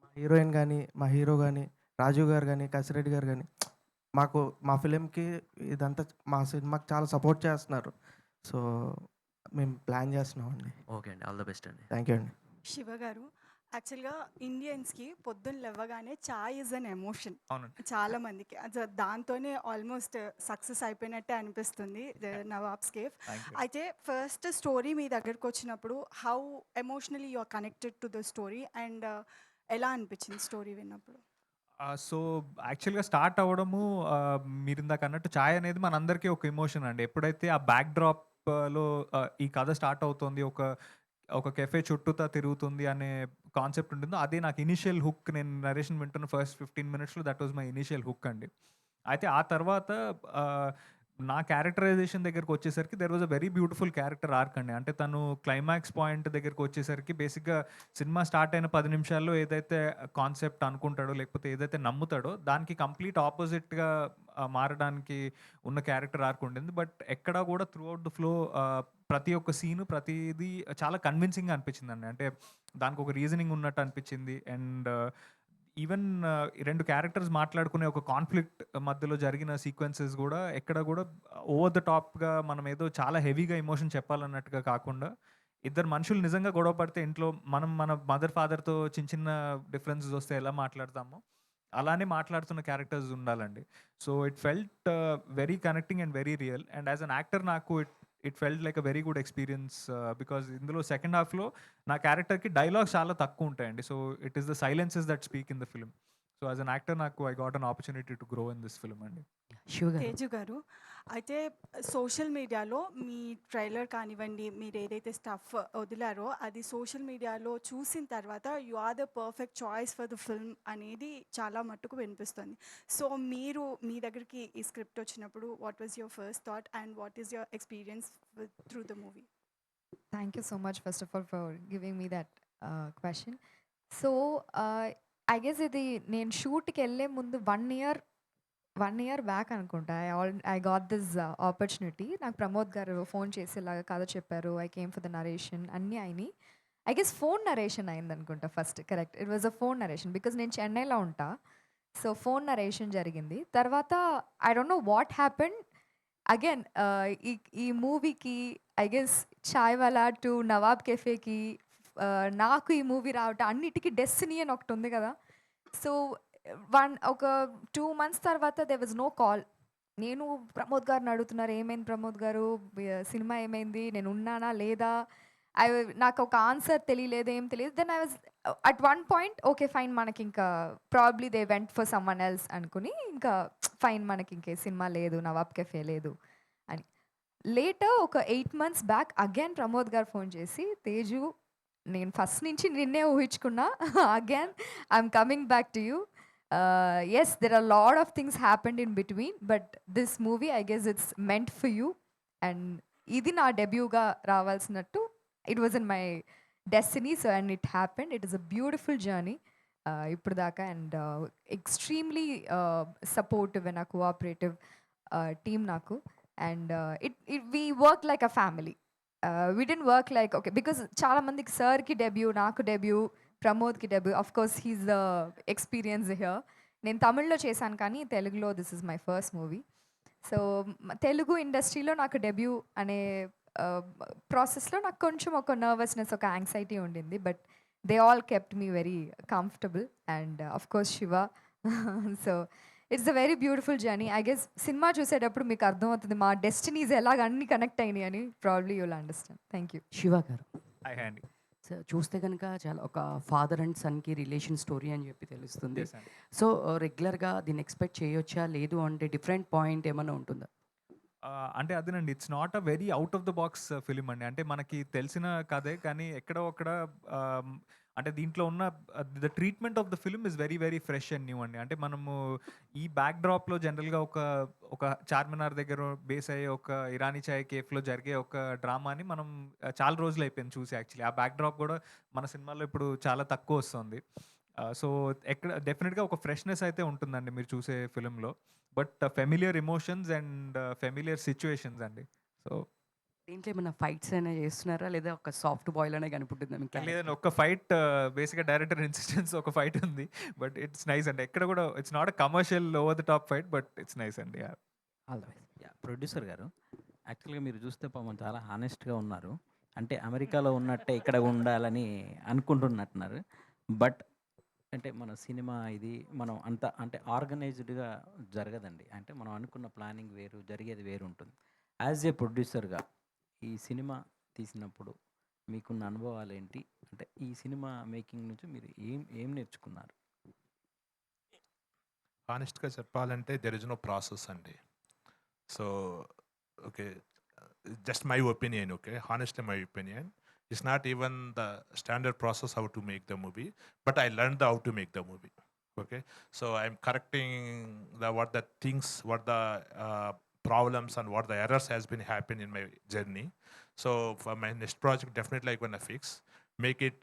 మా హీరోయిన్ గానీ, మా హీరో గానీ, రాజీవ్ గారు గానీ, కసిరెడ్డి గారు గానీ మాకు మా ఫిలింకి ఇదంతా మా సినిమాకి చాలా సపోర్ట్ చేస్తున్నారు. సో, మేము ప్లాన్ చేస్తున్నామండి. ఓకే అండి. ఆల్ ద బెస్ట్ అండి. థ్యాంక్ యూ అండి. శివ గారు, యాక్చువల్‌గా ఇండియన్స్‌కి పొద్దున్న లేవగానే చాయ్ ఈజ్ అన్ ఎమోషన్. అవునండి. చాలా మందికి. దాంతోనే ఆల్మోస్ట్ సక్సెస్ అయిపోయినట్టే అనిపిస్తుంది 'నవాబ్స్ కేఫ్'. Thank you. అయితే ఫస్ట్ స్టోరీ మీ దగ్గరకొచ్చినప్పుడు how emotionally you are connected to the story and ఎలా అనిపించింది స్టోరీ విన్నప్పుడు? సో, యాక్చువల్‌గా స్టార్ట్ అవ్వడము మీరిందాక అన్నట్టు చాయ్ అనేది మనందరికీ ఒక ఎమోషన్ అండి. ఎప్పుడైతే ఆ బ్యాక్‌డ్రాప్‌లో ఈ కథ స్టార్ట్ అవుతుంది. ఒక కెఫే చుట్టూతా తిరుగుతుంది అనే కాన్సెప్ట్ ఉంటుందో అదే నాకు ఇనీషియల్ హుక్. నేను నరేషన్ వింటున్న ఫస్ట్ 15 మినిట్స్‌లో that was my initial hook అండి. అయితే ఆ తర్వాత నా క్యారెక్టరైజేషన్ దగ్గరకొచ్చేసరికి there was a very beautiful character arc అండి. అంటే తను క్లైమాక్స్ పాయింట్ దగ్గరకొచ్చేసరికి బేసిక్‌గా సినిమా స్టార్ట్ అయిన 10 నిమిషాల్లో ఏదైతే కాన్సెప్ట్ అనుకుంటాడో, లేకపోతే ఏదైతే నమ్ముతాడో దానికి కంప్లీట్ ఆపోజిట్‌గా మారడానికి ఉన్న క్యారెక్టర్ ఆర్క్ ఉండింది. బట్ ఎక్కడా కూడా త్రూ ఔట్ ద ఫ్లో ప్రతి ఒక్క సీను ప్రతీదీ చాలా కన్విన్సింగ్‌గా అనిపించిందండి. అంటే దానికొక రీజనింగ్ ఉన్నట్టు అనిపించింది. అండ్ ఈవెన్ 2 క్యారెక్టర్స్ మాట్లాడుకునే ఒక కాన్‌ఫ్లిక్ట్ మధ్యలో జరిగిన సీక్వెన్సెస్ గూడా ఎక్కడ గూడా ఓవర్ ద టాప్‌గా మనం ఏదో చాలా హెవీగా ఎమోషన్ చెప్పాలన్నట్టుగా కాకుండా, ఇద్దరు మనుషులు నిజంగా గొడవ పడితే ఇంట్లో మనం మన మదర్, ఫాదర్‌తో చిన్న చిన్న డిఫరెన్సెస్ వస్తే ఎలా మాట్లాడతామో, అలానే మాట్లాడుతున్న క్యారెక్టర్స్ ఉండాలండి. So, it felt very connecting and very real. And as an actor నాకు it felt like a very good experience. Because ఇందులో సెకండ్ హాఫ్‌లో నా క్యారెక్టర్‌కి డైలాగ్స్ చాలా తక్కువ ఉంటాయండి. So, it is the silences that speak in the film. So, as an actor నాకు I got an opportunity to grow in this film అండి. శివ గారు. తేజు గారు, అయితే సోషల్ మీడియాలో మీ ట్రైలర్ కానివ్వండి, మీరు ఏదైతే స్టఫ్ వదిలారో అది సోషల్ మీడియాలో చూసిన తర్వాత you are the perfect choice for the film అనేది చాలా మట్టుకు వినిపిస్తుంది. సో, మీరు మీ దగ్గరికి ఈ స్క్రిప్ట్ వచ్చినప్పుడు what was your first thought and what is your experience through the movie? Thank you so much, first of all, for giving me that question. So, I guess ఇది నేను షూట్‌కి వెళ్ళే ముందు 1 ఇయర్ బ్యాక్ అనుకుంటా. I got this opportunity. నాకు ప్రమోద్ గారు ఫోన్ చేసి ఇలాగ కథ చెప్పారు. I came for the narration అన్నీ అయినాయి. ఐ గెస్ ఫోన్ నరేషన్ అయిందనుకుంటా first. Correct. It was a phone narration because నేను చెన్నైలో ఉంటా. సో, ఫోన్ నరేషన్ జరిగింది. తర్వాత I don't know what happened. Again ఈ మూవీకి I guess 'Chaiwala' to 'Nawab కేఫే'కి నాకు ఈ మూవీ రావటం అన్నిటికి డెస్టినీ అని ఒకటి ఉంది కదా. సో, ఒక 2 మంత్స్ తర్వాత దేర్ వాజ్ నో కాల్. నేను ప్రమోద్ గారిని అడుగుతున్నారు, ఏమైంది ప్రమోద్ గారు, సినిమా ఏమైంది, నేను ఉన్నానా లేదా, నాకు ఒక ఆన్సర్ తెలియలేదు, ఏం తెలియదు. Then I was at one point okay fine, మనకి ఇంకా probably they went for someone else అనుకుని ఇంకా ఫైన్, మనకి ఇంకే సినిమా లేదు, 'నవాబ్ కేఫే' లేదు అని. లేటర్ ఒక 8 months back again Pramod garu phone చేసి, తేజు నేను ఫస్ట్ నుంచి నిన్నే ఊహించుకున్నా. Again I'm coming back to you. Yes, there are a lot of things happened in between, but this movie, I guess it's meant for you. And ఇది నా డెబ్యూగా రావాల్సినట్టు, it was in my destiny. So and it happened. It is a beautiful journey ఇప్పుడు దాకా. And extremely supportive and a cooperative team నాకు. And we work like a family. We didn't work like okay because చాలా మందికి సార్కి డెబ్యూ, నాకు డెబ్యూ, ప్రమోద్కి debut. Of course he's the experience here. నేను తమిళ్లో చేశాను కానీ తెలుగులో this is my first movie. So Telugu ఇండస్ట్రీలో నాకు డెబ్యూ అనే ప్రాసెస్లో నాకు కొంచెం ఒక నర్వస్నెస్, ఒక యాంగ్జైటీ ఉండింది. But they all kept me very comfortable. And of course Shiva. So it's a very beautiful journey. I guess cinema చూసేటప్పుడు మీకు అర్థమవుతుంది మా డెస్టినీస్ ఎలాగ అన్ని కనెక్ట్ అయినాయి అని. Probably you'll understand. Thank you. Shiva garu, hi handy. So చూస్తే కనుక చాలా ఒక ఫాదర్ అండ్ సన్కి రిలేషన్ స్టోరీ అని చెప్పి తెలుస్తుంది. Yes, అండి. సో రెగ్యులర్గా దీన్ని ఎక్స్పెక్ట్ చేయొచ్చా, లేదు అంటే డిఫరెంట్ పాయింట్ ఏమైనా ఉంటుందా? అంటే అదేనండి, it's not a very out of the box film అండి. అంటే మనకి తెలిసిన కథే, కానీ ఎక్కడో అక్కడ అంటే దీంట్లో ఉన్న the treatment of the film is very very fresh and new అండి. అంటే మనము ఈ బ్యాక్ డ్రాప్లో జనరల్గా ఒక చార్మినార్ దగ్గర బేస్ అయ్యే ఒక ఇరానీ చాయ్ కేఫ్లో జరిగే ఒక డ్రామాని మనం చాలా రోజులు అయిపోయింది చూసి. యాక్చువల్లీ ఆ బ్యాక్ డ్రాప్ కూడా మన సినిమాలో ఇప్పుడు చాలా తక్కువ వస్తుంది. సో ఎక్కడ డెఫినెట్గా ఒక ఫ్రెష్నెస్ అయితే ఉంటుందండి మీరు చూసే ఫిలింలో. But familiar emotions and familiar situations అండి. సో దీంట్లో ఏమైనా ఫైట్స్ అయినా చేస్తున్నారా, లేదా ఒక సాఫ్ట్ బాయ్ అనే కనిపిస్తుందా మీకు? లేదండి, ఒక ఫైట్ బేసిక్గా డైరెక్టర్ ఇన్సిస్టెన్స్ ఒక ఫైట్ ఉంది. బట్ ఇట్స్ నైస్ అండి. ఎక్కడ కూడా it's not a commercial over the top fight, but it's nice అండి. All the best. Producer garu, యాక్చువల్గా మీరు చూస్తే పాపం చాలా హానెస్ట్గా ఉన్నారు. అంటే అమెరికాలో ఉన్నట్టే ఇక్కడ ఉండాలని అనుకుంటున్నట్టున్నారు. బట్ అంటే మన సినిమా ఇది మనం అంత అంటే ఆర్గనైజ్డ్గా జరగదండి. అంటే మనం అనుకున్న ప్లానింగ్ వేరు, జరిగేది వేరు ఉంటుంది. యాజ్ ఏ ప్రొడ్యూసర్గా ఈ సినిమా తీసినప్పుడు మీకున్న అనుభవాలు ఏంటి? అంటే ఈ సినిమా మేకింగ్ నుంచి మీరు ఏం నేర్చుకున్నారు? హానెస్ట్గా చెప్పాలంటే దెర్ ఇస్ నో ప్రాసెస్ అండి. So okay, just my opinion. Okay, honestly my opinion. It's not even the standard process how to make the movie, but I learned how to make the movie. Okay, so I'm correcting what the things, what the problems and what the errors has been happening in my journey. So for my next project, definitely I'm gonna fix, make it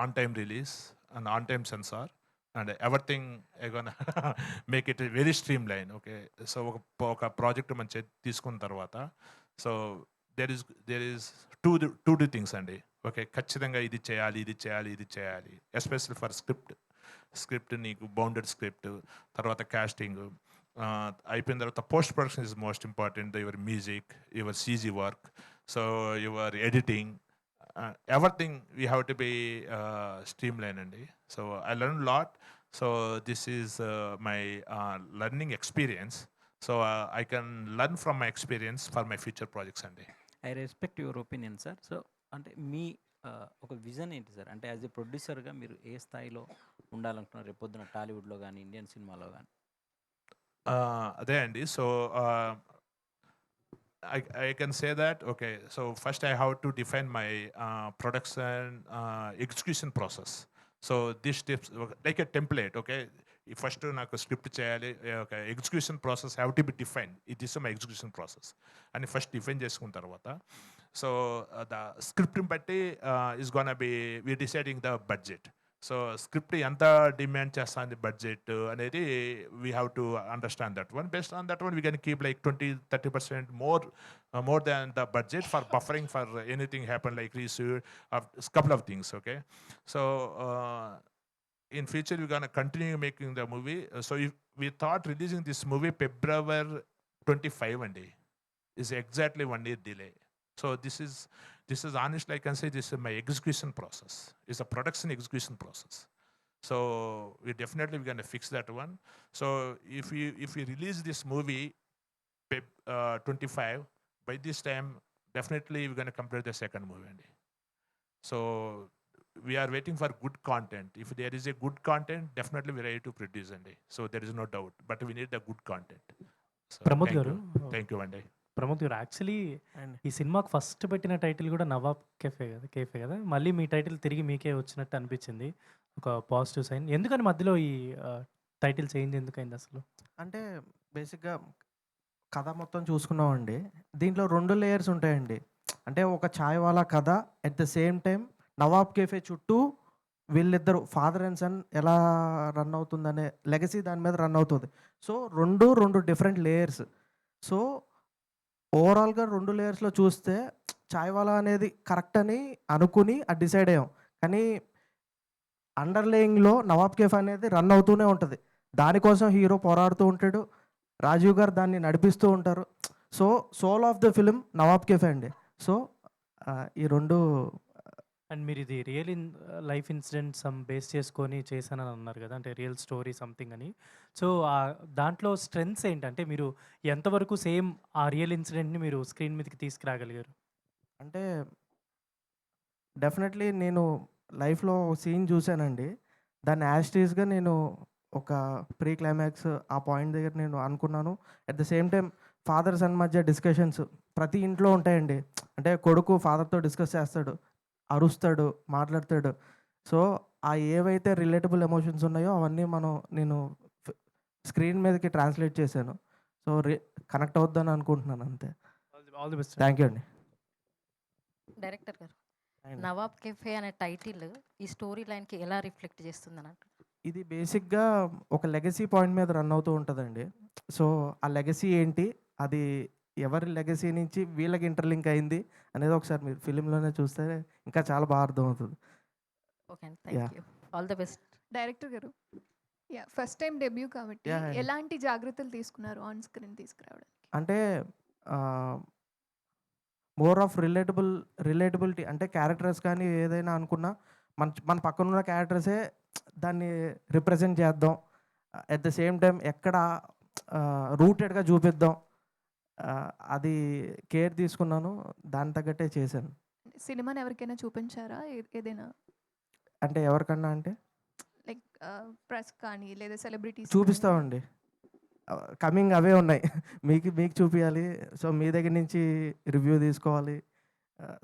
on-time release and on-time censor, and everything I'm gonna make it very streamlined. Okay, so oka project man తీసుకున్న తర్వాత, so there is two things అండి. ఓకే, ఖచ్చితంగా ఇది చేయాలి. ఎస్పెషల్లీ ఫర్ స్క్రిప్ట్ నీకు బౌండెడ్ స్క్రిప్ట్, తర్వాత కాస్టింగ్ అయిపోయిన తర్వాత post production is most important. Your music, your CG work, so your editing, everything we have to be streamline అండి. So I learn lot. So this is my learning experience. So I can learn from my experience for my future projects అండి. I respect your opinion sir. So అంటే మీ ఒక విజన్ ఏంటి సార్? అంటే యాజ్ ఎ ప్రొడ్యూసర్గా మీరు ఏ స్థాయిలో ఉండాలనుకున్నారు రేపొద్దున టాలీవుడ్లో కానీ ఇండియన్ సినిమాలో కానీ? అదే అండి. So I can say that. Okay, so first I have to define my production execution process. So these steps like a template. Okay, first నాకు స్క్రిప్ట్ చేయాలి, ఒక execution process have to be define. It is my execution process అని ఫస్ట్ డిఫైన్ చేసుకున్న తర్వాత, సో ద స్క్రిప్ట్ని బట్టి is gonna be we deciding the budget. So script ఎంత డిమాండ్ చేస్తుంది బడ్జెట్ అనేది we have to understand that one. Based on that one we can keep like 20-30% more than the budget for buffering for anything happen like resuit of couple of things. Okay, so in future we're gonna continue making the movie. So if we thought releasing this movie February 25 one day is exactly 1 year delay. So this is honestly I can say this is my execution process. It's a production execution process. So we definitely we're gonna fix that one. So if we release this movie 25, by this time definitely we're gonna complete the second movie one day. So we are waiting for good content. If there is a good content, definitely we're ready to produce one day. So there is no doubt. But we need the good content. So Pramod గారు, thank you one day. Pramod గారు యాక్చువల్లీ అండి ఈ సినిమాకి ఫస్ట్ పెట్టిన టైటిల్ కూడా నవాబ్ కేఫే కదా మళ్ళీ మీ టైటిల్ తిరిగి మీకే వచ్చినట్టు అనిపించింది ఒక పాజిటివ్ సైన్ ఎందుకని మధ్యలో ఈ టైటిల్ చేంజ్ ఎందుకైంది అసలు అంటే బేసిక్గా కథ మొత్తం చూసుకున్నామండి దీంట్లో 2 లేయర్స్ ఉంటాయండి. అంటే ఒక చాయ్ వాలా కథ at the same time Nawab cafe చుట్టూ వీళ్ళిద్దరు ఫాదర్ అండ్ సన్ ఎలా రన్ అవుతుందనే లెగసీ దాని మీద రన్ అవుతుంది. So 2 different layers. సో ఓవరాల్‌గా 2 లేయర్స్‌లో చూస్తే చాయ్ వాలా అనేది కరెక్ట్ అని అనుకుని అది డిసైడ్ అయ్యాం. కానీ అండర్‌లేయింగ్‌లో నవాబ్ కేఫ్ అనేది రన్ అవుతూనే ఉంటది. దానికోసం హీరో పోరాడుతూ ఉంటాడు. రాజీవ్ గారు దాన్ని నడిపిస్తూ ఉంటారు. So soul of the film Nawab cafe అండి. సో ఈ 2 అండ్ మీరు ఇది రియల్ లైఫ్ ఇన్సిడెంట్ బేస్ చేసుకొని చేశానని అన్నారు కదా అంటే రియల్ స్టోరీ సంథింగ్ అని సో దాంట్లో స్ట్రెంగ్స్ ఏంటంటే మీరు ఎంతవరకు సేమ్ ఆ రియల్ ఇన్సిడెంట్ని మీరు స్క్రీన్ మీదకి తీసుకురాగలిగారు అంటే డెఫినెట్లీ నేను లైఫ్‌లో సీన్ చూసానండి. దాన్ని యాజ్ టీజ్‌గా నేను ఒక ప్రీ క్లైమాక్స్ ఆ పాయింట్ దగ్గర నేను అనుకున్నాను. At the same time father son మధ్య డిస్కషన్స్ ప్రతి ఇంట్లో ఉంటాయండి. అంటే కొడుకు ఫాదర్‌తో డిస్కస్ చేస్తాడు, అరుస్తాడు, మాట్లాడతాడు. సో ఆ ఏవైతే రిలేటబుల్ ఎమోషన్స్ ఉన్నాయో అవన్నీ నేను ఫ్ స్క్రీన్ మీదకి ట్రాన్స్‌లేట్ చేశాను. సో కనెక్ట్ అవుద్దని అనుకుంటున్నాను అంతే. All the best thank you అండి. డైరెక్టర్ గారు అండి. నవాబ్ కెఫే అనే టైటిల్ ఈ స్టోరీ లైన్కి ఎలా రిఫ్లెక్ట్ చేస్తుందని అంటారు ఇది బేసిక్‌గా ఒక లెగసీ పాయింట్ మీద రన్ అవుతూ ఉంటదండి. సో ఆ లెగసీ ఏంటి? అది ఎవరి లెగసీ నుంచి వీళ్ళకి ఇంటర్‌లింక్ అయింది అనేది ఒకసారి మీరు ఫిల్మ్‌లోనే చూస్తే ఇంకా చాలా బాగా అర్థమవుతది. ఓకే అండి thank yeah! You all the best director గారు ఫస్ట్ టైం డెబ్యూ కాబట్టి యాహ్! అండి. ఎలాంటి జాగ్రత్తలు తీసుకున్నారు ఆన్ స్క్రీన్ తీసుకురావడానికి? అంటే మోర్ ఆఫ్ రిలేటబిలిటీ అంటే క్యారెక్టర్స్ కానీ ఏదైనా అనుకున్నా మన పక్కనున్న క్యారెక్టర్సే దాన్ని రిప్రజెంట్ చేద్దాం. ఎట్ ద సేమ్ టైమ్ ఎక్కడ రూటెడ్‌గా చూపిద్దాం. అది కేర్ తీసుకున్నాను. దానికి తగ్గట్టే చేశాను. సినిమాని ఎవరికైనా చూపించారా? ఏదైనా అంటే ఎవరికన్నా అంటే లైక్ ప్రెస్ కానీ లేదా సెలబ్రిటీస్ చూపిస్తామండి. కమింగ్ అవే ఉన్నాయి. మీకు చూపియాలి. సో మీ దగ్గర నుంచి రివ్యూ తీసుకోవాలి.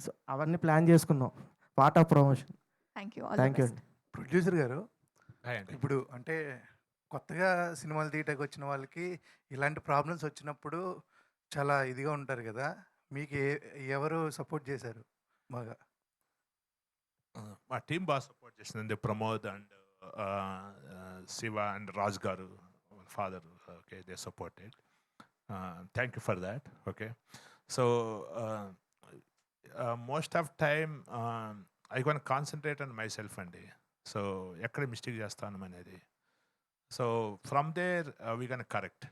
సో అవన్నీ ప్లాన్ చేసుకున్నాం. Part of promotion. Thank you thank you అండి. ప్రొడ్యూసర్ గారు హాయ్ అండి. ఇప్పుడు అంటే కొత్తగా సినిమాలు తీయటానికి వచ్చిన వాళ్ళకి ఇలాంటి ప్రాబ్లమ్స్ వచ్చినప్పుడు చాలా ఇదిగా ఉంటారు కదా మీకు ఎవరు సపోర్ట్ చేశారు బాగా? మా టీం బాగా సపోర్ట్ చేసిందండి. Pramod and Shiva and Raj garu father okay they supported. Thank you for that. Okay so most of time I gonna concentrate on myself అండి. సో ఎక్కడ మిస్టేక్ చేస్తాను అనేది. So from there we gonna correct.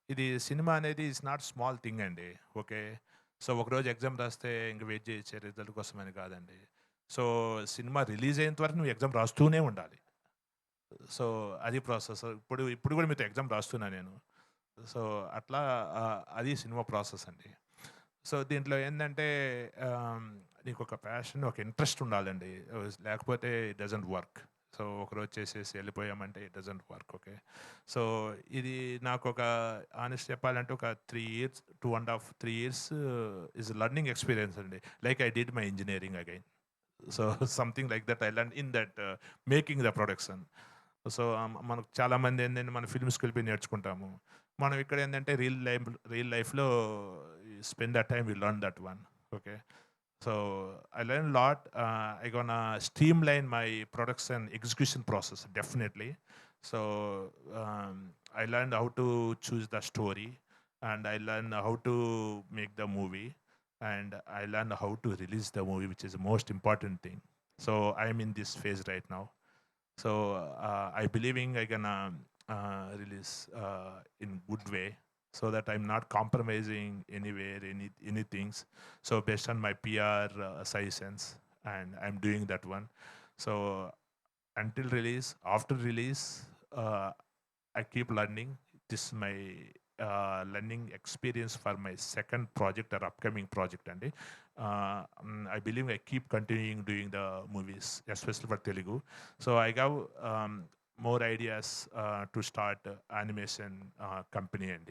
ఇది సినిమా అనేది ఇట్స్ నాట్ స్మాల్ థింగ్ అండి. ఓకే సో ఒకరోజు ఎగ్జామ్ రాస్తే ఇంక వెయిట్ చేయొచ్చే రిజల్ట్ కోసమని కాదండి. సో సినిమా రిలీజ్ అయ్యేంత వరకు నువ్వు ఎగ్జామ్ రాస్తూనే ఉండాలి. సో అది ప్రాసెస్. ఇప్పుడు కూడా మీతో ఎగ్జామ్ రాస్తున్నా నేను. సో అట్లా అది సినిమా ప్రాసెస్ అండి. సో దీంట్లో ఏంటంటే నీకు ఒక ప్యాషన్ ఒక ఇంట్రెస్ట్ ఉండాలండి. లేకపోతే ఇట్ డజంట్ వర్క్. సో ఒకరోజు చేసేసి వెళ్ళిపోయామంటే it doesn't work. Okay so ఇది నాకు ఒక ఆనెస్ట్ చెప్పాలంటే ఒక 3 years 2.5 3 years is learning experience అండి. Like I did my engineering again. So something like that I learn in that making the production. So మనకు చాలామంది ఏంటంటే మన ఫిల్మ్స్కి వెళ్ళిపోయి నేర్చుకుంటాము. మనం ఇక్కడ ఏంటంటే రియల్ లైఫ్లో spend that time we learn that one. Okay so I learned a lot. I gonna streamline my production execution process definitely. So I learned how to choose the story, and I learned how to make the movie, and I learned how to release the movie, which is the most important thing. So I am in this phase right now. So I believing I gonna release in good way, so that I'm not compromising anywhere, any things. So based on my PR suggestions, and I'm doing that one. So until release, after release, I keep learning. This is my learning experience for my second project or upcoming project. And I believe I keep continuing doing the movies, especially for Telugu. So I got more ideas to start animation company. And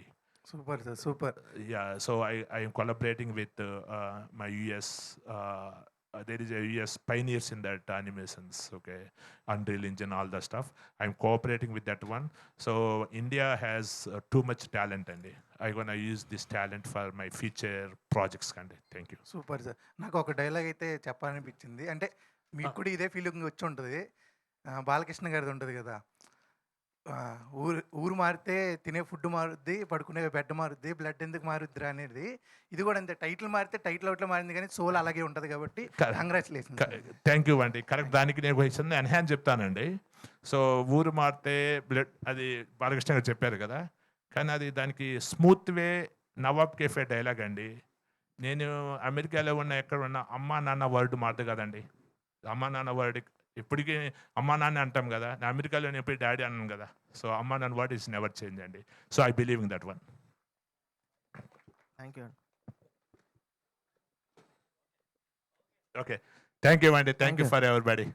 super sir. Super. Yeah, so I am collaborating with my US. There is a US pioneers in that animations, okay, Unreal Engine, all the stuff. I'm cooperating with that one. So India has too much talent, and I'm gonna use this talent for my future projects. Thank you. Super sir. నాకు ఒక డైలాగ్ అయితే చెప్పాలనిపించింది. అంటే మీకు కూడా ఇదే ఫీలింగ్ వచ్చి ఉంటుంది. బాలకృష్ణ గారిది ఉంటుంది కదా, ఊరు మారితే తినే ఫుడ్ మారుద్ది, పడుకునే బెడ్ మారుద్ది, బ్లడ్ ఎందుకు మారుద్దిరా అనేది. ఇది కూడా అంతే, టైటిల్ మారితే టైటిల్ అవుట్లో మారింది కానీ సోల్ అలాగే ఉంటుంది కాబట్టి కంగ్రాచులేషన్. థ్యాంక్ యూ అండి. కరెక్ట్, దానికి నేను క్వశ్చన్ ఎన్హాన్స్ చెప్తానండి. సో ఊరు మారితే బ్లడ్, అది బాలకృష్ణ గారు చెప్పారు కదా, కానీ అది దానికి స్మూత్ వే నవాబ్ కేఫే డైలాగ్ అండి. నేను అమెరికాలో ఉన్న ఎక్కడ ఉన్న అమ్మా నాన్న వర్డ్ మారదు కదండి. అమ్మా నాన్న వర్డ్ ఇప్పటికీ అమ్మా నాన్న అంటాం కదా, నేను అమెరికాలో నేను ఎప్పుడు డాడీ అన్నాను కదా. సో అమ్మా నాన్న వర్డ్ ఇస్ నెవర్ చేంజ్ అండి. So I believe in that one. Thank you. Okay, thank you అండి. Thank you for everybody.